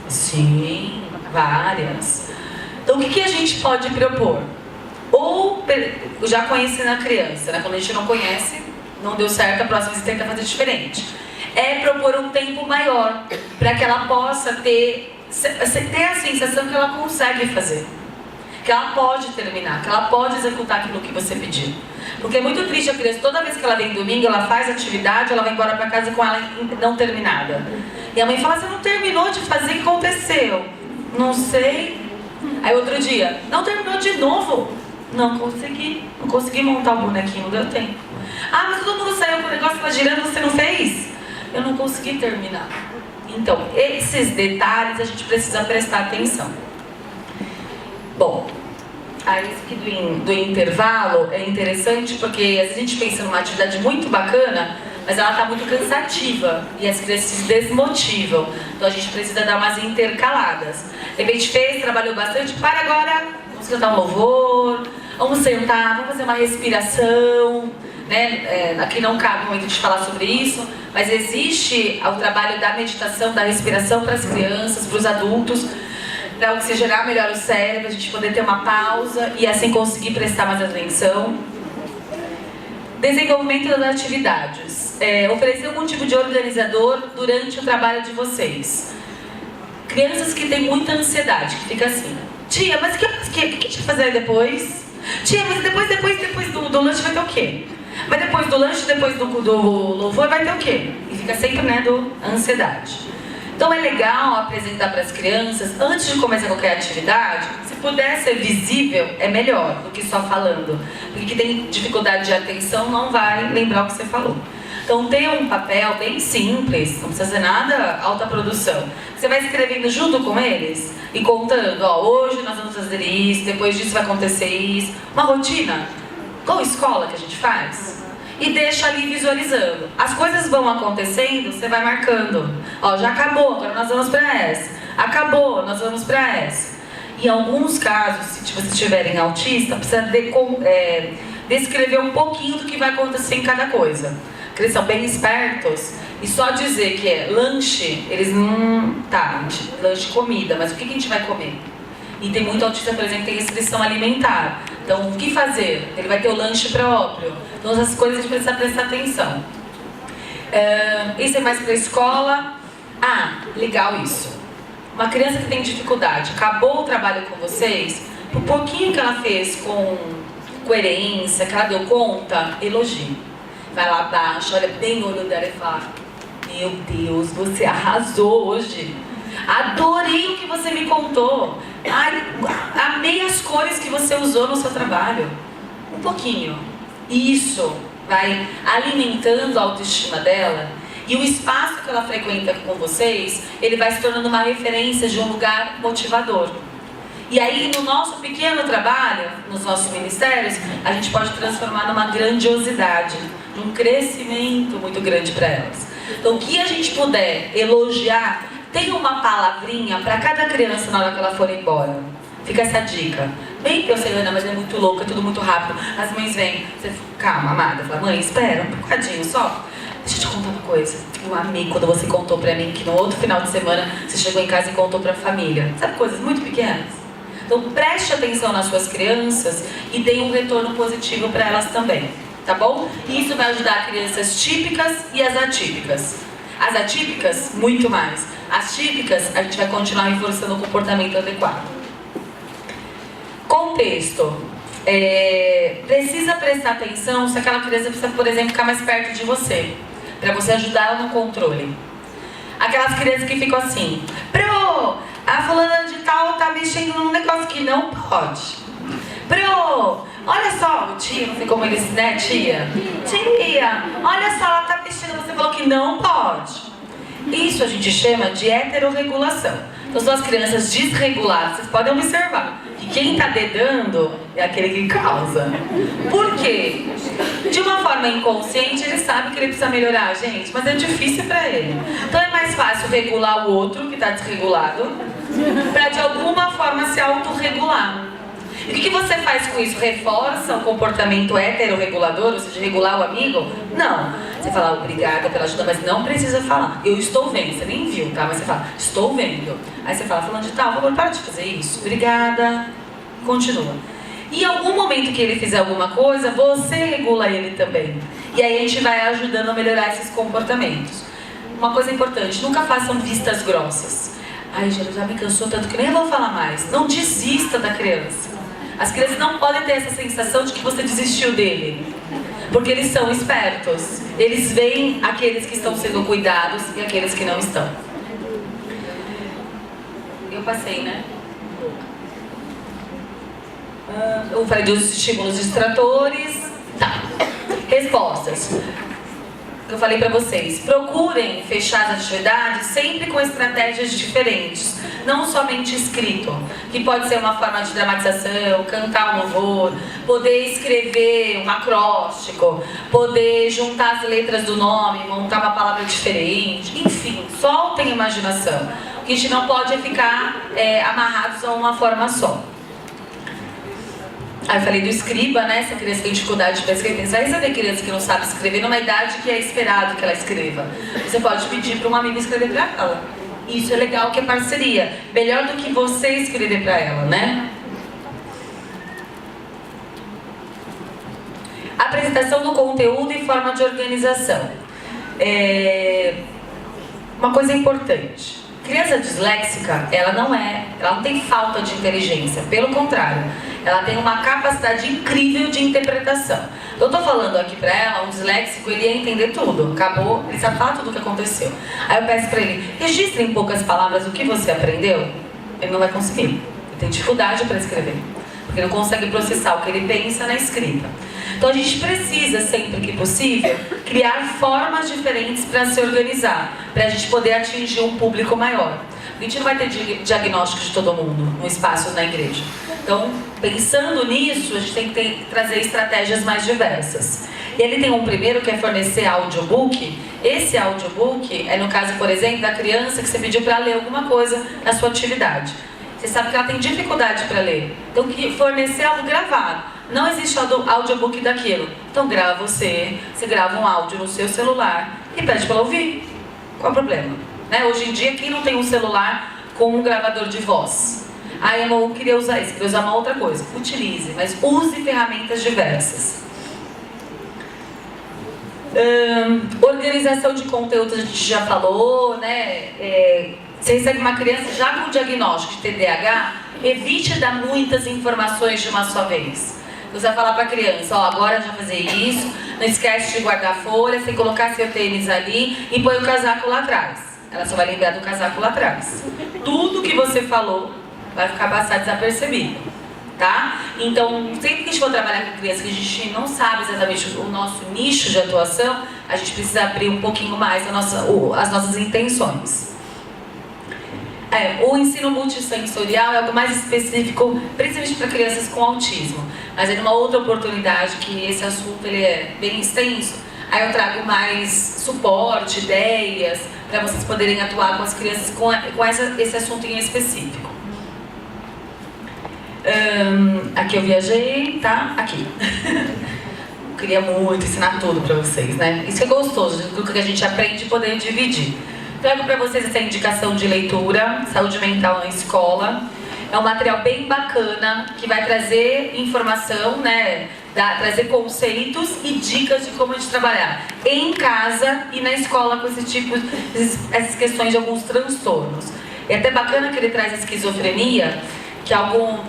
Sim, várias. Então, o que a gente pode propor? Ou já conhecendo a criança, né? Quando a gente não conhece, não deu certo, a próxima vez tenta fazer diferente. É propor um tempo maior, para que ela possa ter a sensação que ela consegue fazer. que ela pode terminar, que ela pode executar aquilo que você pediu. Porque é muito triste a criança, toda vez que ela vem domingo, ela faz atividade, ela vai embora para casa com ela não terminada. E a mãe fala, você não terminou de fazer, o que aconteceu? Não sei. Aí outro dia, não terminou de novo? Não consegui montar o bonequinho, não deu tempo. Ah, mas todo mundo saiu com o negócio lá girando, você não fez? Eu não consegui terminar. Então, esses detalhes a gente precisa prestar atenção. Bom, aí esse aqui do intervalo é interessante porque às vezes a gente pensa numa atividade muito bacana, mas ela está muito cansativa e as crianças se desmotivam. Então a gente precisa dar umas intercaladas. De repente fez, trabalhou bastante, para agora, vamos cantar um louvor, vamos sentar, vamos fazer uma respiração. Né? Aqui não cabe muito de falar sobre isso, mas existe o trabalho da meditação, da respiração para as crianças, para os adultos, para oxigenar melhor o cérebro, a gente poder ter uma pausa e assim conseguir prestar mais atenção. Desenvolvimento das atividades. Oferecer algum tipo de organizador durante o trabalho de vocês. Crianças que têm muita ansiedade, que fica assim, tia, mas o que a gente vai fazer depois? Tia, mas depois do lanche vai ter o quê? Mas depois do lanche, depois do louvor, vai ter o quê? E fica sempre, a ansiedade. Então é legal apresentar para as crianças, antes de começar qualquer atividade, se puder ser visível, é melhor do que só falando. Porque quem tem dificuldade de atenção não vai lembrar o que você falou. Então tem um papel bem simples, não precisa ser nada alta produção. Você vai escrevendo junto com eles e contando, hoje nós vamos fazer isso, depois disso vai acontecer isso. Uma rotina, igual escola que a gente faz. E deixa ali visualizando. As coisas vão acontecendo, você vai marcando. Já acabou, agora nós vamos para essa. Acabou, nós vamos para essa. Em alguns casos, se vocês tiverem autista, precisa descrever um pouquinho do que vai acontecer em cada coisa. Porque eles são bem espertos. E só dizer que é lanche, eles não... lanche comida, mas o que a gente vai comer? E tem muito autista, por exemplo, que tem restrição alimentar. Então, o que fazer? Ele vai ter o lanche próprio. Então, essas coisas a gente precisa prestar atenção. Isso é mais para a escola. Legal isso. Uma criança que tem dificuldade, acabou o trabalho com vocês, o pouquinho que ela fez com coerência, que ela deu conta, elogie. Vai lá abaixo, olha bem no olho dela e fala, meu Deus, você arrasou hoje. Adorei o que você me contou. Amei as cores que você usou no seu trabalho. Um pouquinho. Isso vai alimentando a autoestima dela. E o espaço que ela frequenta com vocês, ele vai se tornando uma referência de um lugar motivador. E aí, no nosso pequeno trabalho, nos nossos ministérios, a gente pode transformar numa grandiosidade, num crescimento muito grande para elas. Então, o que a gente puder elogiar, tem uma palavrinha para cada criança na hora que ela for embora. Fica essa dica. Bem que eu sei, Ana, mas é muito louco, é tudo muito rápido. As mães vêm, você calma, amada, fala, mãe, espera um bocadinho só. Deixa eu te contar uma coisa. Eu amei quando você contou pra mim que no outro final de semana você chegou em casa e contou pra família. Sabe, coisas muito pequenas? Então preste atenção nas suas crianças e dê um retorno positivo para elas também, tá bom? E isso vai ajudar crianças típicas e as atípicas. As atípicas, muito mais. As típicas, a gente vai continuar reforçando o comportamento adequado. Contexto. Precisa prestar atenção se aquela criança precisa, por exemplo, ficar mais perto de você, para você ajudar ela no controle. Aquelas crianças que ficam assim, a fulana de tal tá mexendo num negócio que não pode. Olha só, o tio, não sei como eles, né, tia? Tia, olha só, ela tá mexendo, você falou que não pode. Isso a gente chama de heterorregulação. Então são as crianças desreguladas, vocês podem observar que quem tá dedando é aquele que causa. Por quê? De uma forma inconsciente, ele sabe que ele precisa melhorar, gente, mas é difícil pra ele. Então é mais fácil regular o outro, que tá desregulado, pra de alguma forma se autorregular. E o que você faz com isso? Reforça o comportamento heterorregulador, ou seja, regular o amigo? Não. Você fala, obrigada pela ajuda, mas não precisa falar. Eu estou vendo, você nem viu, tá? Mas você fala, estou vendo. Aí você fala, falando de tal, por favor, para de fazer isso. Obrigada. Continua. E em algum momento que ele fizer alguma coisa, você regula ele também. E aí a gente vai ajudando a melhorar esses comportamentos. Uma coisa importante, nunca façam vistas grossas. Ai, já me cansou tanto que nem vou falar mais. Não desista da criança. As crianças não podem ter essa sensação de que você desistiu dele. Porque eles são espertos. Eles veem aqueles que estão sendo cuidados e aqueles que não estão. Eu passei, né? Eu falei dos estímulos distratores. Tá. Respostas. Eu falei para vocês, procurem fechar as atividades sempre com estratégias diferentes, não somente escrito, que pode ser uma forma de dramatização, cantar um louvor, poder escrever um acróstico, poder juntar as letras do nome, montar uma palavra diferente, enfim, soltem a imaginação. O que a gente não pode é ficar amarrados a uma forma só. Aí eu falei do escriba, né? Se a criança tem dificuldade para escrever, você vai saber criança que não sabe escrever numa idade que é esperado que ela escreva. Você pode pedir para um amigo escrever para ela. Isso é legal, que é parceria. Melhor do que você escrever para ela, né? Apresentação do conteúdo e forma de organização. Uma coisa importante. Criança disléxica, ela não tem falta de inteligência, pelo contrário, ela tem uma capacidade incrível de interpretação. Eu tô falando aqui pra ela, um disléxico, ele ia entender tudo, acabou, ele sabe falar tudo o que aconteceu. Aí eu peço pra ele, registre em poucas palavras o que você aprendeu, ele não vai conseguir, ele tem dificuldade para escrever, porque não consegue processar o que ele pensa na escrita. Então a gente precisa, sempre que possível, criar formas diferentes para se organizar, para a gente poder atingir um público maior. A gente não vai ter diagnóstico de todo mundo no espaço na igreja. Então, pensando nisso, a gente tem que trazer estratégias mais diversas. E ele tem um primeiro que é fornecer audiobook. Esse audiobook é no caso, por exemplo, da criança que você pediu para ler alguma coisa na sua atividade. Você sabe que ela tem dificuldade para ler. Então, fornecer algo gravado. Não existe audiobook daquilo. Então grava você grava um áudio no seu celular e pede para ela ouvir. Qual é o problema? Né? Hoje em dia, quem não tem um celular com um gravador de voz? Ah, eu não queria usar isso, queria usar uma outra coisa. Utilize, mas use ferramentas diversas. Organização de conteúdo, a gente já falou, né? Você recebe uma criança já com diagnóstico de TDAH, evite dar muitas informações de uma só vez. Você vai falar para a criança, ó, agora já fazer isso, não esquece de guardar a folha, você colocar seu tênis ali e põe o casaco lá atrás. Ela só vai lembrar do casaco lá atrás. Tudo que você falou vai ficar passar desapercebido, tá? Então, sempre que a gente for trabalhar com criança que a gente não sabe exatamente o nosso nicho de atuação, a gente precisa abrir um pouquinho mais as nossas intenções. O ensino multissensorial é algo mais específico, principalmente para crianças com autismo. Mas é numa outra oportunidade que esse assunto ele é bem extenso. Aí eu trago mais suporte, ideias, para vocês poderem atuar com as crianças com esse assunto em específico. Aqui eu viajei, tá? Aqui. Eu queria muito ensinar tudo para vocês, né? Isso é gostoso, do que a gente aprende poder dividir. Trago para vocês essa indicação de leitura, saúde mental na escola. É um material bem bacana, que vai trazer informação, né? Trazer conceitos e dicas de como a gente trabalhar em casa e na escola com essas questões de alguns transtornos. É até bacana que ele traz a esquizofrenia, que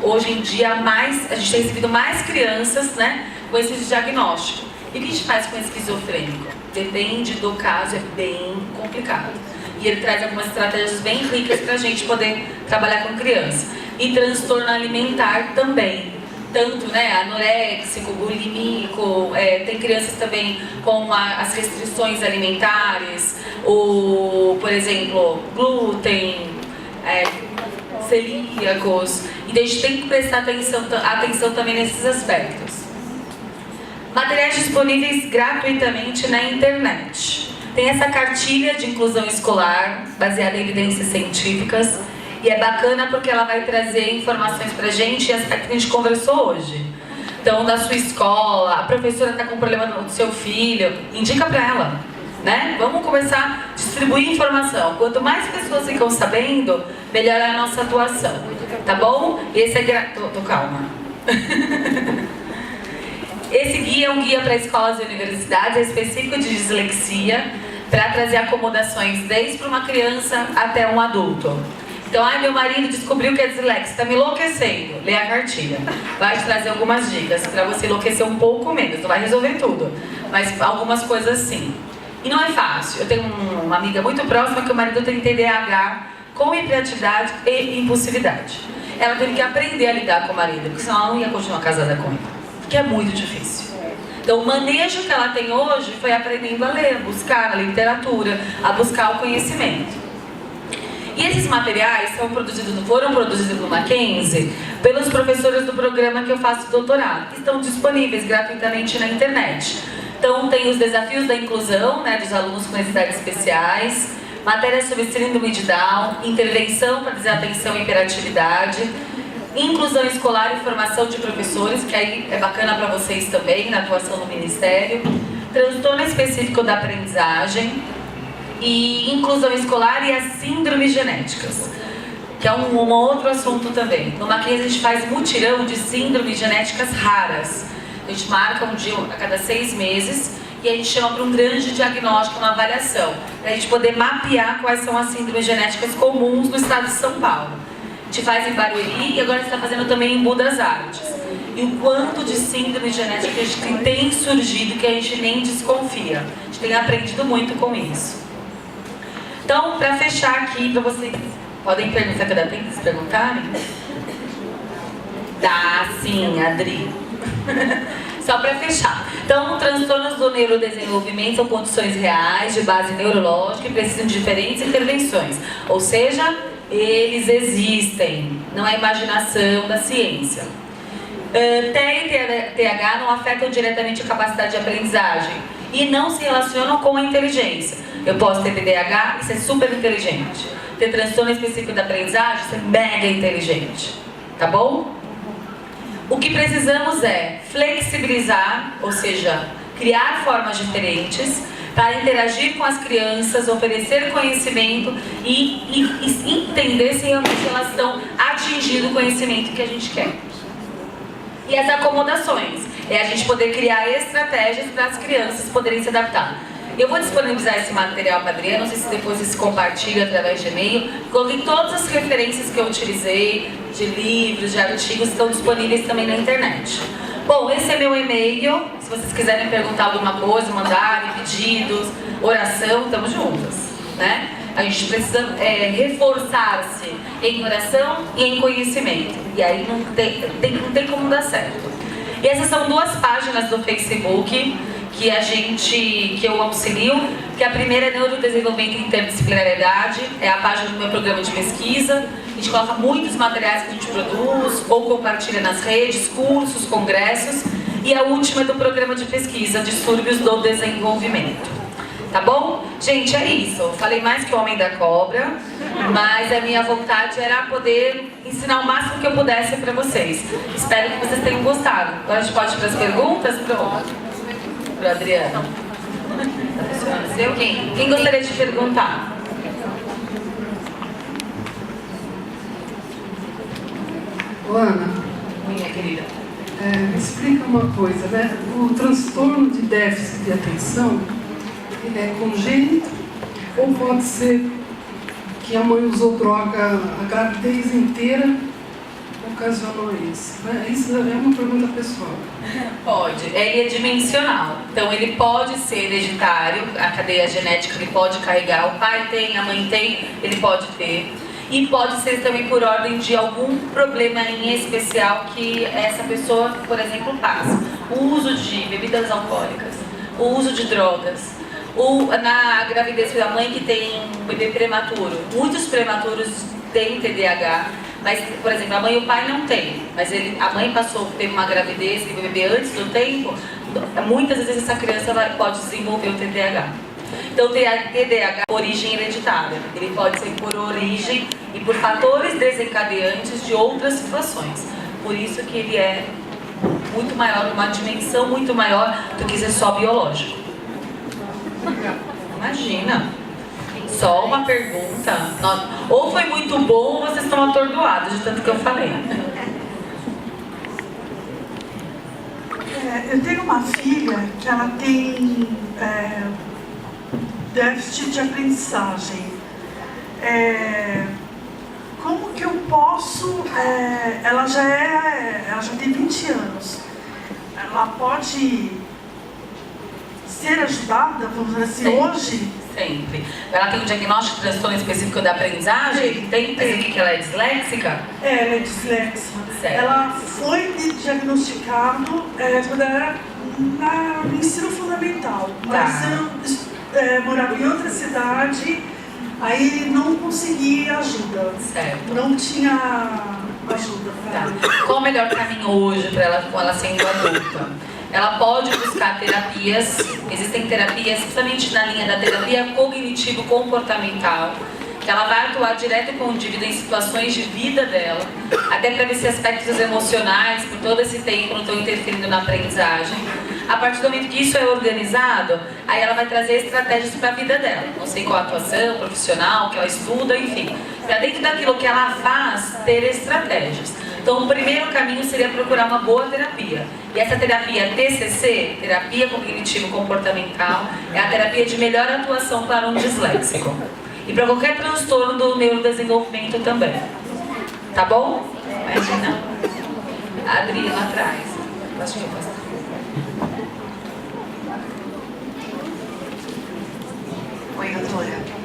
hoje em dia a gente tem recebido mais crianças, né, com esse diagnóstico. E o que a gente faz com esquizofrênico? Depende do caso, é bem complicado. E ele traz algumas estratégias bem ricas para a gente poder trabalhar com criança. E transtorno alimentar também. Tanto, né, anoréxico, bulímico, tem crianças também com as restrições alimentares, por exemplo, glúten, celíacos. E a gente tem que prestar atenção também nesses aspectos. Materiais disponíveis gratuitamente na internet. Tem essa cartilha de inclusão escolar, baseada em evidências científicas, e é bacana porque ela vai trazer informações pra gente e aspectos que a gente conversou hoje. Então, da sua escola, a professora está com um problema do seu filho, indica pra ela, né? Vamos começar a distribuir informação. Quanto mais pessoas ficam sabendo, melhor é a nossa atuação, tá bom? Esse é tô calma. Esse guia é um guia para escolas e universidades, é específico de dislexia, para trazer acomodações desde para uma criança até um adulto. Então, ai, meu marido descobriu que é dislexo, está me enlouquecendo. Lê a cartilha. Vai te trazer algumas dicas para você enlouquecer um pouco menos. Não vai resolver tudo, mas algumas coisas sim. E não é fácil. Eu tenho uma amiga muito próxima que o marido tem TDAH com hiperatividade e impulsividade. Ela teve que aprender a lidar com o marido, porque senão ela não ia continuar casada com ele. Porque é muito difícil. Então, o manejo que ela tem hoje foi aprendendo a ler, a buscar na literatura, a buscar o conhecimento. E esses materiais foram produzidos no Mackenzie pelos professores do programa que eu faço doutorado, que estão disponíveis gratuitamente na internet. Então, tem os desafios da inclusão, né, dos alunos com necessidades especiais, matérias sobre síndrome de Down, intervenção para desatenção e hiperatividade, inclusão escolar e formação de professores, que aí é bacana para vocês também, na atuação no Ministério, transtorno específico da aprendizagem, e inclusão escolar e as síndromes genéticas, que é um outro assunto também. No Mackenzie a gente faz mutirão de síndromes genéticas raras. A gente marca um dia a cada 6 meses e a gente chama para um grande diagnóstico, uma avaliação, para a gente poder mapear quais são as síndromes genéticas comuns no estado de São Paulo. A gente faz em Barueri e agora a gente está fazendo também em Budas Artes. E o quanto de síndrome genética que a gente tem surgido que a gente nem desconfia. A gente tem aprendido muito com isso. Então, para fechar aqui, para vocês, podem perguntar, que dá tempo de perguntarem? Dá sim, Adri. Só para fechar. Então, transtornos do neurodesenvolvimento são condições reais, de base neurológica e precisam de diferentes intervenções. Ou seja, eles existem, não é imaginação da ciência. TEA e TH não afetam diretamente a capacidade de aprendizagem e não se relacionam com a inteligência. Eu posso ter TDAH e ser super inteligente. Ter transtorno específico da aprendizagem, ser mega inteligente. Tá bom? O que precisamos é flexibilizar, ou seja, criar formas diferentes para interagir com as crianças, oferecer conhecimento e entender se realmente elas estão atingindo o conhecimento que a gente quer. E as acomodações, é a gente poder criar estratégias para as crianças poderem se adaptar. Eu vou disponibilizar esse material para a Adriana, não sei se depois vocês compartilham através de e-mail. Coloquei todas as referências que eu utilizei, de livros, de artigos, estão disponíveis também na internet. Bom, esse é meu e-mail, se vocês quiserem perguntar alguma coisa, mandarem pedidos, oração, estamos juntas, né? A gente precisa reforçar-se em oração e em conhecimento, e aí não tem como dar certo. E essas são 2 páginas do Facebook, que eu auxilio, que a primeira é Neurodesenvolvimento e Interdisciplinariedade, é a página do meu programa de pesquisa. A gente coloca muitos materiais que a gente produz, ou compartilha nas redes, cursos, congressos. E a última é do programa de pesquisa, Distúrbios do Desenvolvimento. Tá bom? Gente, é isso. Eu falei mais que o Homem da Cobra, mas a minha vontade era poder ensinar o máximo que eu pudesse para vocês. Espero que vocês tenham gostado. Agora a gente pode ir para as perguntas? Pronto. Para Adriana. Tá funcionando seu? Quem gostaria de perguntar? Ana, Minha querida. me explica uma coisa, né? O transtorno de déficit de atenção, ele é congênito ou pode ser que a mãe usou droga a gravidez inteira ocasionou isso? Isso é uma pergunta pessoal. Pode, ele é dimensional, então ele pode ser hereditário, a cadeia genética ele pode carregar, o pai tem, a mãe tem, ele pode ter. E pode ser também por ordem de algum problema em especial que essa pessoa, por exemplo, passa. O uso de bebidas alcoólicas, o uso de drogas, na gravidez da mãe que tem um bebê prematuro. Muitos prematuros têm TDAH, mas, por exemplo, a mãe e o pai não têm. Mas a mãe teve uma gravidez, teve um bebê antes do tempo, muitas vezes essa criança pode desenvolver o TDAH. Então, TDAH é origem hereditária. Ele pode ser por origem e por fatores desencadeantes de outras situações. Por isso que ele é muito maior, uma dimensão muito maior do que ser só biológico. Imagina. Só uma pergunta. Ou foi muito bom ou vocês estão atordoados de tanto que eu falei. Eu tenho uma filha que ela tem déficit de aprendizagem. Com posso, ela já tem 20 anos, ela pode ser ajudada, vamos dizer assim, Sempre. hoje? Sempre. Ela tem um diagnóstico de transtorno específico da aprendizagem? Tem? Mas o que ela é disléxica? Ela é disléxica. Certo. Ela foi diagnosticado quando era no ensino fundamental. Mas eu morava em outra cidade, aí não conseguia ajuda. Certo. Não tinha ajuda para ela. Qual o melhor caminho hoje para ela, com ela sendo adulta? Ela pode buscar terapias, existem terapias, principalmente na linha da terapia cognitivo-comportamental, que ela vai atuar direto com o indivíduo em situações de vida dela, até para ver se aspectos emocionais, por todo esse tempo, não estão interferindo na aprendizagem. A partir do momento que isso é organizado, aí ela vai trazer estratégias para a vida dela. Não sei qual a atuação profissional, que ela estuda, enfim. Para dentro daquilo que ela faz, ter estratégias. Então, o primeiro caminho seria procurar uma boa terapia. E essa terapia TCC, Terapia Cognitivo-Comportamental, é a terapia de melhor atuação para um disléxico. E para qualquer transtorno do neurodesenvolvimento também. Tá bom? Imagina. A Adri lá atrás. Acho que eu posso. Oi, doutora.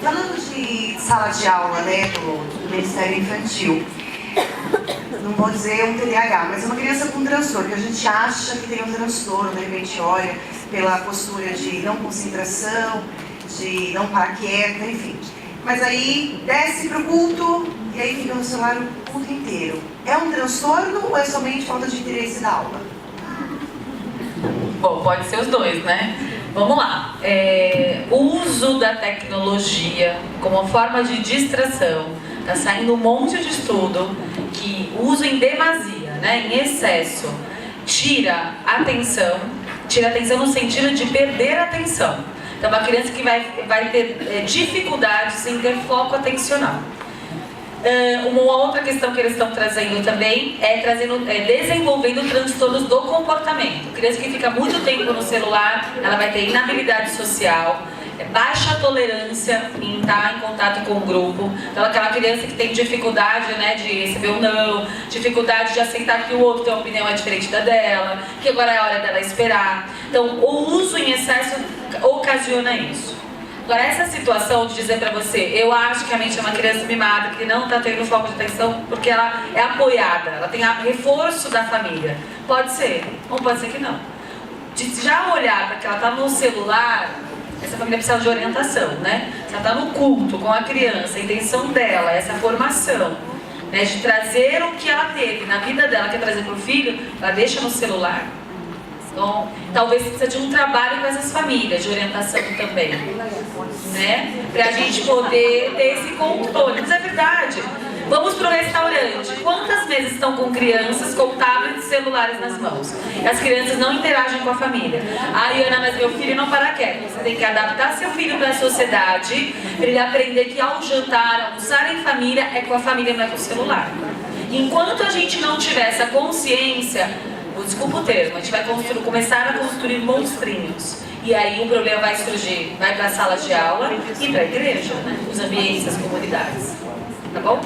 Falando de sala de aula, né, do Ministério Infantil, não vou dizer um TDAH, mas uma criança com transtorno, que a gente acha que tem um transtorno, de repente olha pela postura de não concentração, de não parar quieta, enfim. Mas aí desce para o culto e aí fica no celular o culto inteiro. É um transtorno ou é somente falta de interesse da aula? Bom, pode ser os dois, né? Vamos lá. O uso da tecnologia como forma de distração. Está saindo um monte de estudo que o uso em demasia, né, em excesso, tira atenção no sentido de perder a atenção. Então, uma criança que vai ter dificuldades em ter foco atencional. Uma outra questão que eles estão trazendo também é desenvolvendo transtornos do comportamento. Criança que fica muito tempo no celular, ela vai ter inabilidade social, baixa tolerância em estar em contato com o grupo. Então, aquela criança que tem dificuldade, né, de receber um não, dificuldade de aceitar que o outro tem uma opinião diferente da dela, que agora é a hora dela esperar. Então, o uso em excesso ocasiona isso. Agora, essa situação de dizer pra você, eu acho que a mente é uma criança mimada, que não está tendo foco de atenção porque ela é apoiada, ela tem reforço da família. Pode ser, ou pode ser que não. De já olhar para que ela está no celular, essa família precisa de orientação, né? Se ela está no culto com a criança, a intenção dela, essa formação, né, de trazer o que ela teve na vida dela, quer trazer para o filho, ela deixa no celular. Então, talvez precisa de um trabalho com essas famílias, de orientação também, né? Pra gente poder ter esse controle. Mas é verdade. Vamos pro restaurante. Quantas vezes estão com crianças com tablets e celulares nas mãos? E as crianças não interagem com a família. Ai, Ana, mas meu filho não para quieto. Você tem que adaptar seu filho para a sociedade, para ele aprender que ao jantar, almoçar em família, é com a família, não é com o celular. Enquanto a gente não tiver essa consciência, desculpa o termo, a gente vai começar a construir monstrinhos. E aí o problema vai surgir, vai para a sala de aula e para a igreja, né? Os ambientes, as comunidades. Tá bom?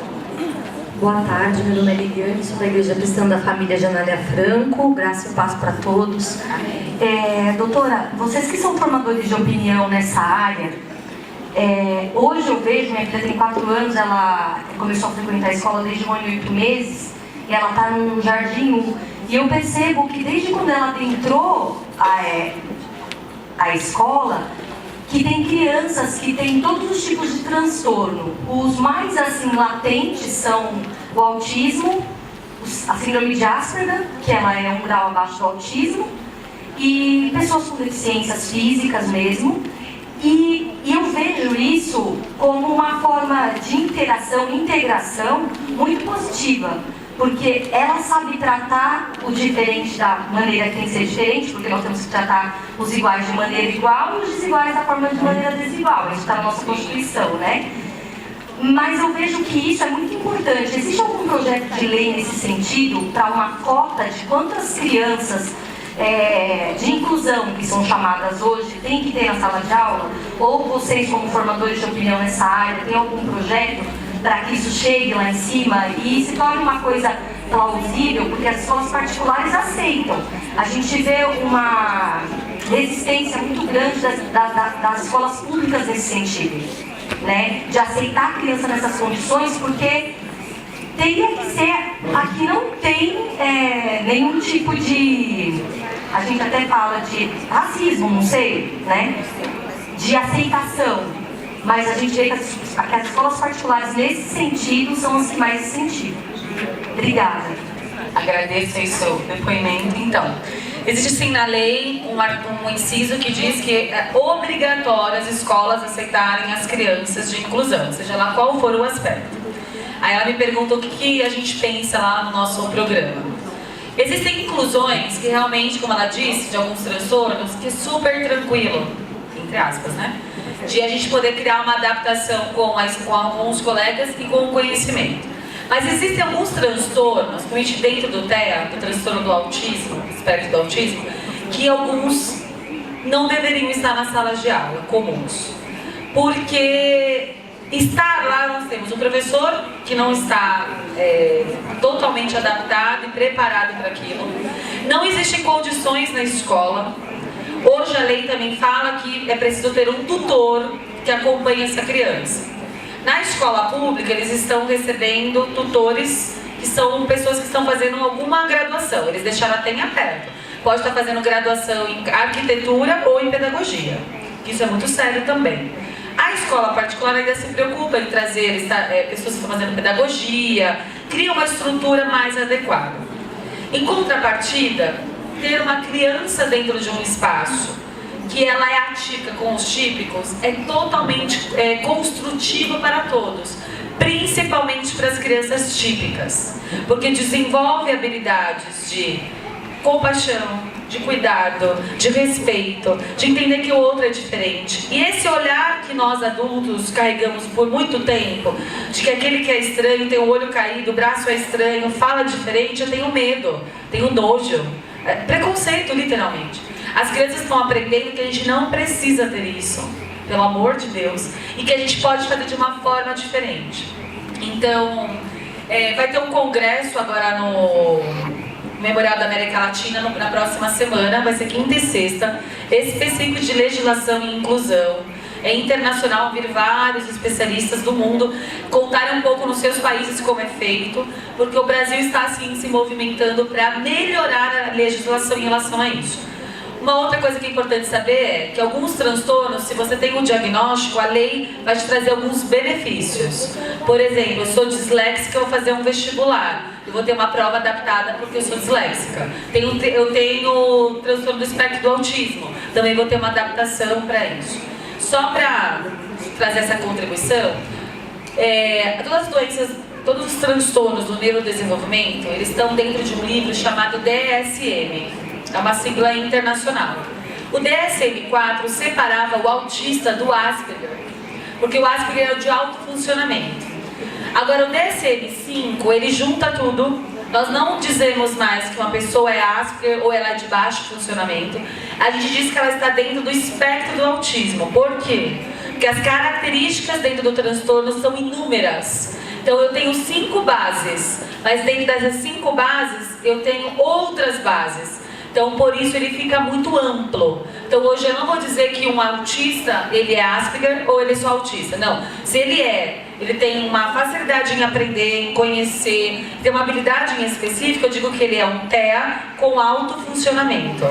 Boa tarde, meu nome é Liliane, sou da Igreja Cristã da Família de Anália Franco, graça e paz para todos. Doutora, vocês que são formadores de opinião nessa área, hoje eu vejo, minha filha tem 4 anos, ela começou a frequentar a escola desde 1 ano e 8 meses, e ela está no Jardim 1. E eu percebo que desde quando ela adentrou a escola, que tem crianças que têm todos os tipos de transtorno. Os mais assim latentes são o autismo, a síndrome de Asperger, que ela é um grau abaixo do autismo, e pessoas com deficiências físicas mesmo. E eu vejo isso como uma forma de integração muito positiva, porque ela sabe tratar o diferente da maneira que tem que ser diferente, porque nós temos que tratar os iguais de maneira igual e os desiguais da forma de maneira desigual. Isso está na nossa Constituição, né? Mas eu vejo que isso é muito importante. Existe algum projeto de lei nesse sentido para uma cota de quantas crianças de inclusão, que são chamadas hoje, tem que ter na sala de aula? Ou vocês, como formadores de opinião nessa área, tem algum projeto para que isso chegue lá em cima e se torne uma coisa plausível, porque as escolas particulares aceitam. A gente vê uma resistência muito grande das escolas públicas nesse sentido, né? De aceitar a criança nessas condições, porque teria que ser, aqui não tem nenhum tipo de, a gente até fala de racismo, não sei, né? De aceitação, mas a gente vê que as escolas particulares nesse sentido são as que mais se sentiram. Obrigada. Agradeço aí o seu depoimento. Então, existe sim na lei um inciso que diz que é obrigatório as escolas aceitarem as crianças de inclusão, seja lá qual for o aspecto. Aí ela me perguntou o que a gente pensa lá no nosso programa. Existem inclusões que realmente, como ela disse, de alguns transtornos, que é super tranquilo, entre aspas, né? De a gente poder criar uma adaptação com alguns colegas e com o conhecimento. Mas existem alguns transtornos, principalmente dentro do TEA, do transtorno do autismo, espectro do autismo, que alguns não deveriam estar nas salas de aula comuns. Porque estar lá, nós temos um professor que não está totalmente adaptado e preparado para aquilo. Não existem condições na escola. Hoje a lei também fala que é preciso ter um tutor que acompanhe essa criança. Na escola pública, eles estão recebendo tutores que são pessoas que estão fazendo alguma graduação. Eles deixaram até em aberto. Pode estar fazendo graduação em arquitetura ou em pedagogia. Isso é muito sério também. A escola particular ainda se preocupa em trazer pessoas que estão fazendo pedagogia, cria uma estrutura mais adequada. Em contrapartida, ter uma criança dentro de um espaço que ela é atípica com os típicos, é totalmente construtivo para todos, principalmente para as crianças típicas, porque desenvolve habilidades de compaixão, de cuidado, de respeito, de entender que o outro é diferente. E esse olhar que nós adultos carregamos por muito tempo, de que aquele que é estranho tem o olho caído, o braço é estranho, fala diferente, eu tenho medo, tenho nojo, preconceito literalmente. As crianças estão aprendendo que a gente não precisa ter isso, pelo amor de Deus, e que a gente pode fazer de uma forma diferente. Então, vai ter um congresso agora no Memorial da América Latina na próxima semana, vai ser quinta e sexta, específico de legislação e inclusão. É internacional, vir vários especialistas do mundo contarem um pouco nos seus países como é feito, porque o Brasil está assim se movimentando para melhorar a legislação em relação a isso. Uma outra coisa que é importante saber é que alguns transtornos, se você tem um diagnóstico, a lei vai te trazer alguns benefícios. Por exemplo, eu sou disléxica, eu vou fazer um vestibular. Eu vou ter uma prova adaptada porque eu sou disléxica. Eu tenho transtorno do espectro do autismo. Também vou ter uma adaptação para isso. Só para trazer essa contribuição, todas as doenças, todos os transtornos do neurodesenvolvimento, eles estão dentro de um livro chamado DSM. É uma sigla internacional. O DSM-4 separava o autista do Asperger, porque o Asperger é o de alto funcionamento. Agora, o DSM-5, ele junta tudo. Nós não dizemos mais que uma pessoa é Asperger ou ela é de baixo funcionamento. A gente diz que ela está dentro do espectro do autismo. Por quê? Porque as características dentro do transtorno são inúmeras. Então, eu tenho 5 bases, mas dentro dessas 5 bases, eu tenho outras bases. Então, por isso, ele fica muito amplo. Então, hoje eu não vou dizer que um autista, ele é Asperger ou ele é só autista. Não. Se ele tem uma facilidade em aprender, em conhecer, tem uma habilidade em específico, eu digo que ele é um TEA com alto funcionamento.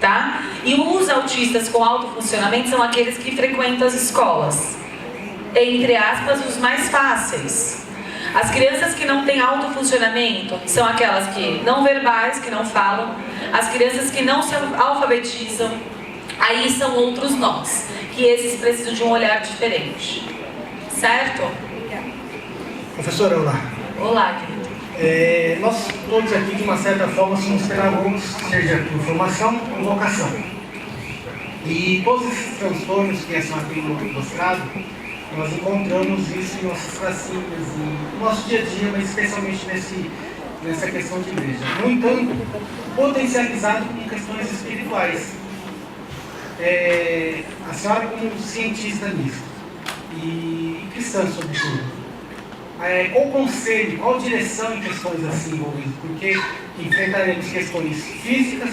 Tá? E os autistas com alto funcionamento são aqueles que frequentam as escolas. Entre aspas, os mais fáceis. As crianças que não têm alto funcionamento são aquelas que não verbais, que não falam, as crianças que não se alfabetizam, aí são outros nós, que esses precisam de um olhar diferente. Certo? Professora, olá. Olá, querido. Nós todos aqui, de uma certa forma, somos pedagogos, seja por formação ou vocação. E todos esses transtornos que são aqui mostrados, nós encontramos isso em nossas classinhas, no nosso dia a dia, mas especialmente nessa questão de igreja. No entanto, potencializado com questões espirituais. A senhora como cientista nisso, e cristã sobretudo, qual conselho, qual direção em questões assim envolvidas? Porque enfrentaremos questões físicas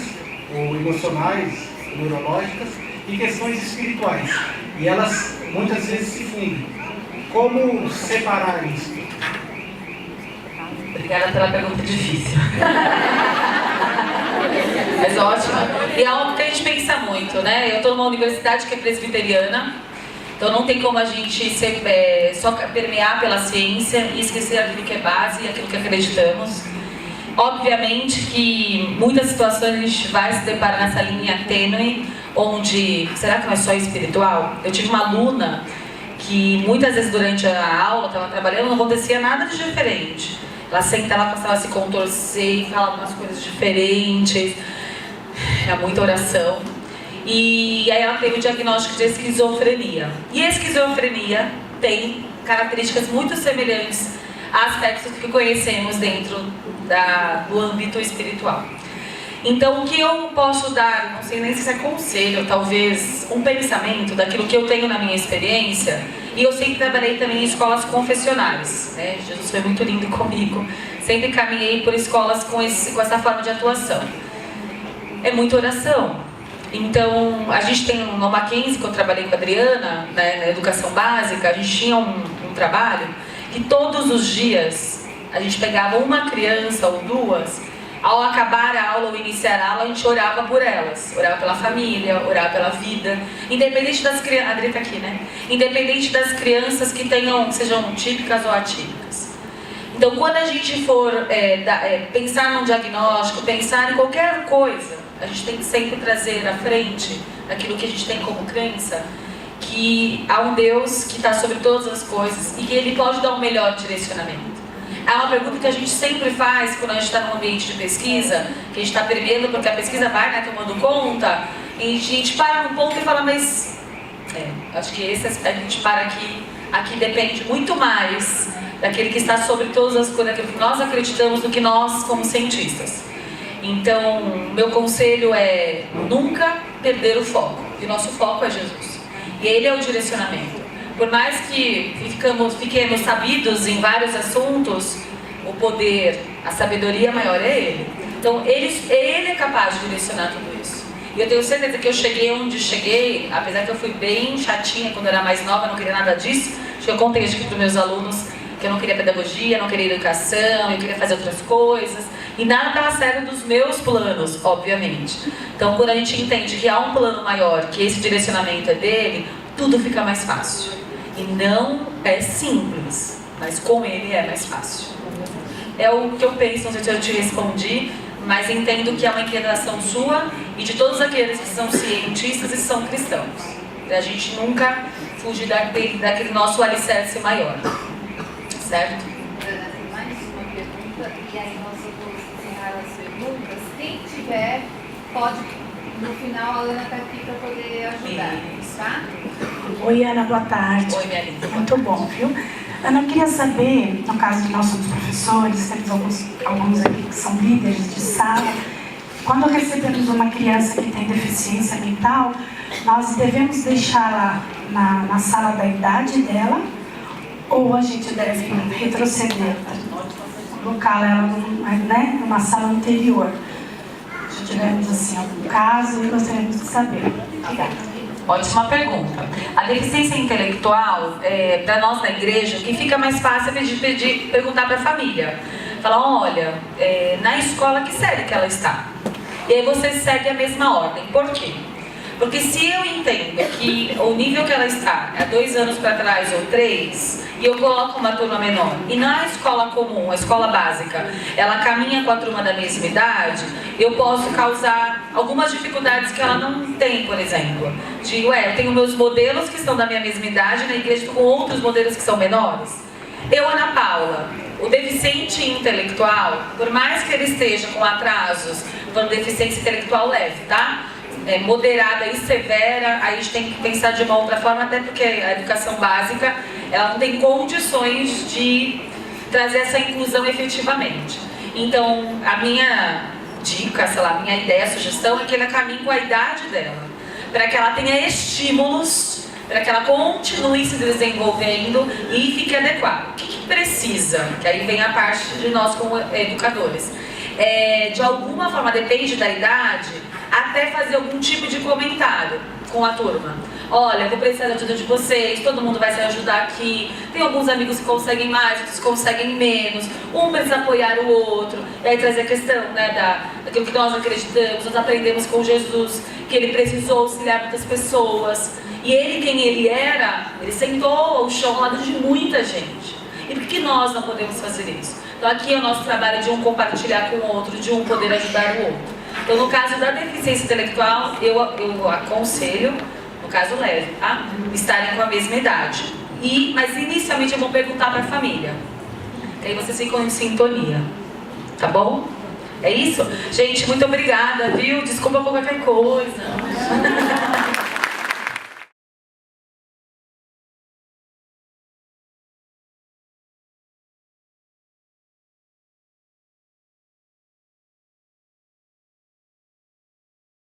ou emocionais, neurológicas e questões espirituais. E elas muitas vezes se fundem. Como separar isso? Obrigada pela pergunta difícil. Mas ótima. E é algo que a gente pensa muito, né? Eu estou numa universidade que é presbiteriana, então não tem como a gente só permear pela ciência e esquecer aquilo que é base e aquilo que acreditamos. Obviamente que muitas situações a gente vai se deparar nessa linha tênue, onde, será que não é só espiritual? Eu tive uma aluna que muitas vezes durante a aula, estava trabalhando, não acontecia nada de diferente. Ela sentava, ela passava a se contorcer e falava umas coisas diferentes. Era muita oração. E aí ela teve o diagnóstico de esquizofrenia. E a esquizofrenia tem características muito semelhantes a aspectos que conhecemos dentro do âmbito espiritual. Então, o que eu posso dar, não sei nem se é conselho, talvez um pensamento daquilo que eu tenho na minha experiência, e eu sempre trabalhei também em escolas confessionais, né? Jesus foi muito lindo comigo, sempre caminhei por escolas com essa forma de atuação. É muita oração. Então, a gente tem no Mackenzie, que eu trabalhei com a Adriana, né, na educação básica, a gente tinha um trabalho que todos os dias a gente pegava uma criança ou duas. Ao acabar a aula ou iniciar a aula, a gente orava por elas. Orava pela família, orava pela vida. Independente das crianças... A Adri tá aqui, né? Independente das crianças que sejam típicas ou atípicas. Então, quando a gente for pensar num diagnóstico, pensar em qualquer coisa, a gente tem que sempre trazer à frente aquilo que a gente tem como crença, que há um Deus que está sobre todas as coisas e que Ele pode dar um melhor direcionamento. É uma pergunta que a gente sempre faz quando a gente está num ambiente de pesquisa, que a gente está permeando porque a pesquisa vai, né, tomando conta, e a gente para num ponto e fala, mas acho que esse aspecto a gente para aqui depende muito mais daquele que está sobre todas as coisas, daquilo que nós acreditamos, do que nós como cientistas. Então, meu conselho é nunca perder o foco, e o nosso foco é Jesus, e Ele é o direcionamento. Por mais que fiquemos sabidos em vários assuntos, o poder, a sabedoria maior é Ele. Então, Ele é capaz de direcionar tudo isso. E eu tenho certeza que eu cheguei onde cheguei, apesar que eu fui bem chatinha quando eu era mais nova, não queria nada disso. Acho que eu contei aqui para os meus alunos que eu não queria pedagogia, não queria educação, eu queria fazer outras coisas. E nada estava certo dos meus planos, obviamente. Então, quando a gente entende que há um plano maior, que esse direcionamento é dele, tudo fica mais fácil. E não é simples, mas com Ele é mais fácil. É o que eu penso, não sei se eu te respondi, mas entendo que é uma inclinação sua e de todos aqueles que são cientistas e são cristãos. Pra gente nunca fugir daquele nosso alicerce maior. Certo? Ana, tem mais uma pergunta, e aí nós vamos encerrar as perguntas. Quem tiver, pode, no final a Ana está aqui para poder ajudar, tá? Oi, Ana, boa tarde. Oi, minha linda. Muito bom, viu? Ana, eu queria saber, no caso de nós somos professores, temos alguns aqui que são líderes de sala, quando recebemos uma criança que tem deficiência mental, nós devemos deixá-la na sala da idade dela, ou a gente deve retroceder, colocar ela numa sala anterior? Se tivermos assim algum caso, eu gostaríamos de saber. Obrigada. Ótima pergunta. A deficiência intelectual, para nós na igreja, o que fica mais fácil é perguntar para a família. Falar, olha, na escola que série que ela está? E aí você segue a mesma ordem. Por quê? Porque se eu entendo que o nível que ela está há 2 anos para trás ou 3, e eu coloco uma turma menor, e na escola comum, a escola básica, ela caminha com a turma da mesma idade, eu posso causar algumas dificuldades que ela não tem, por exemplo. Eu tenho meus modelos que estão da minha mesma idade, na igreja com outros modelos que são menores. Eu, Ana Paula, o deficiente intelectual, por mais que ele esteja com atrasos, falando deficiência intelectual leve, tá? Moderada e severa, aí a gente tem que pensar de uma outra forma, até porque a educação básica, ela não tem condições de trazer essa inclusão efetivamente. Então, a minha dica, a minha ideia, a sugestão é que ela caminhe com a idade dela, para que ela tenha estímulos para que ela continue se desenvolvendo e fique adequada. O que precisa? Que aí vem a parte de nós como educadores. De alguma forma, depende da idade, até fazer algum tipo de comentário com a turma. Olha, vou precisar da ajuda de vocês, todo mundo vai se ajudar aqui. Tem alguns amigos que conseguem mais, outros conseguem menos. Um precisa apoiar o outro. E aí trazer a questão, né, daquilo que nós acreditamos. Nós aprendemos com Jesus que ele precisou auxiliar muitas pessoas. E ele, quem ele era, ele sentou ao chão ao lado de muita gente. E por que nós não podemos fazer isso? Então aqui é o nosso trabalho de um compartilhar com o outro, de um poder ajudar o outro. Então no caso da deficiência intelectual, eu aconselho, no caso leve, tá? Estarem com a mesma idade. Mas inicialmente eu vou perguntar para a família. Que aí vocês ficam em sintonia. Tá bom? É isso? Gente, muito obrigada, viu? Desculpa por qualquer coisa.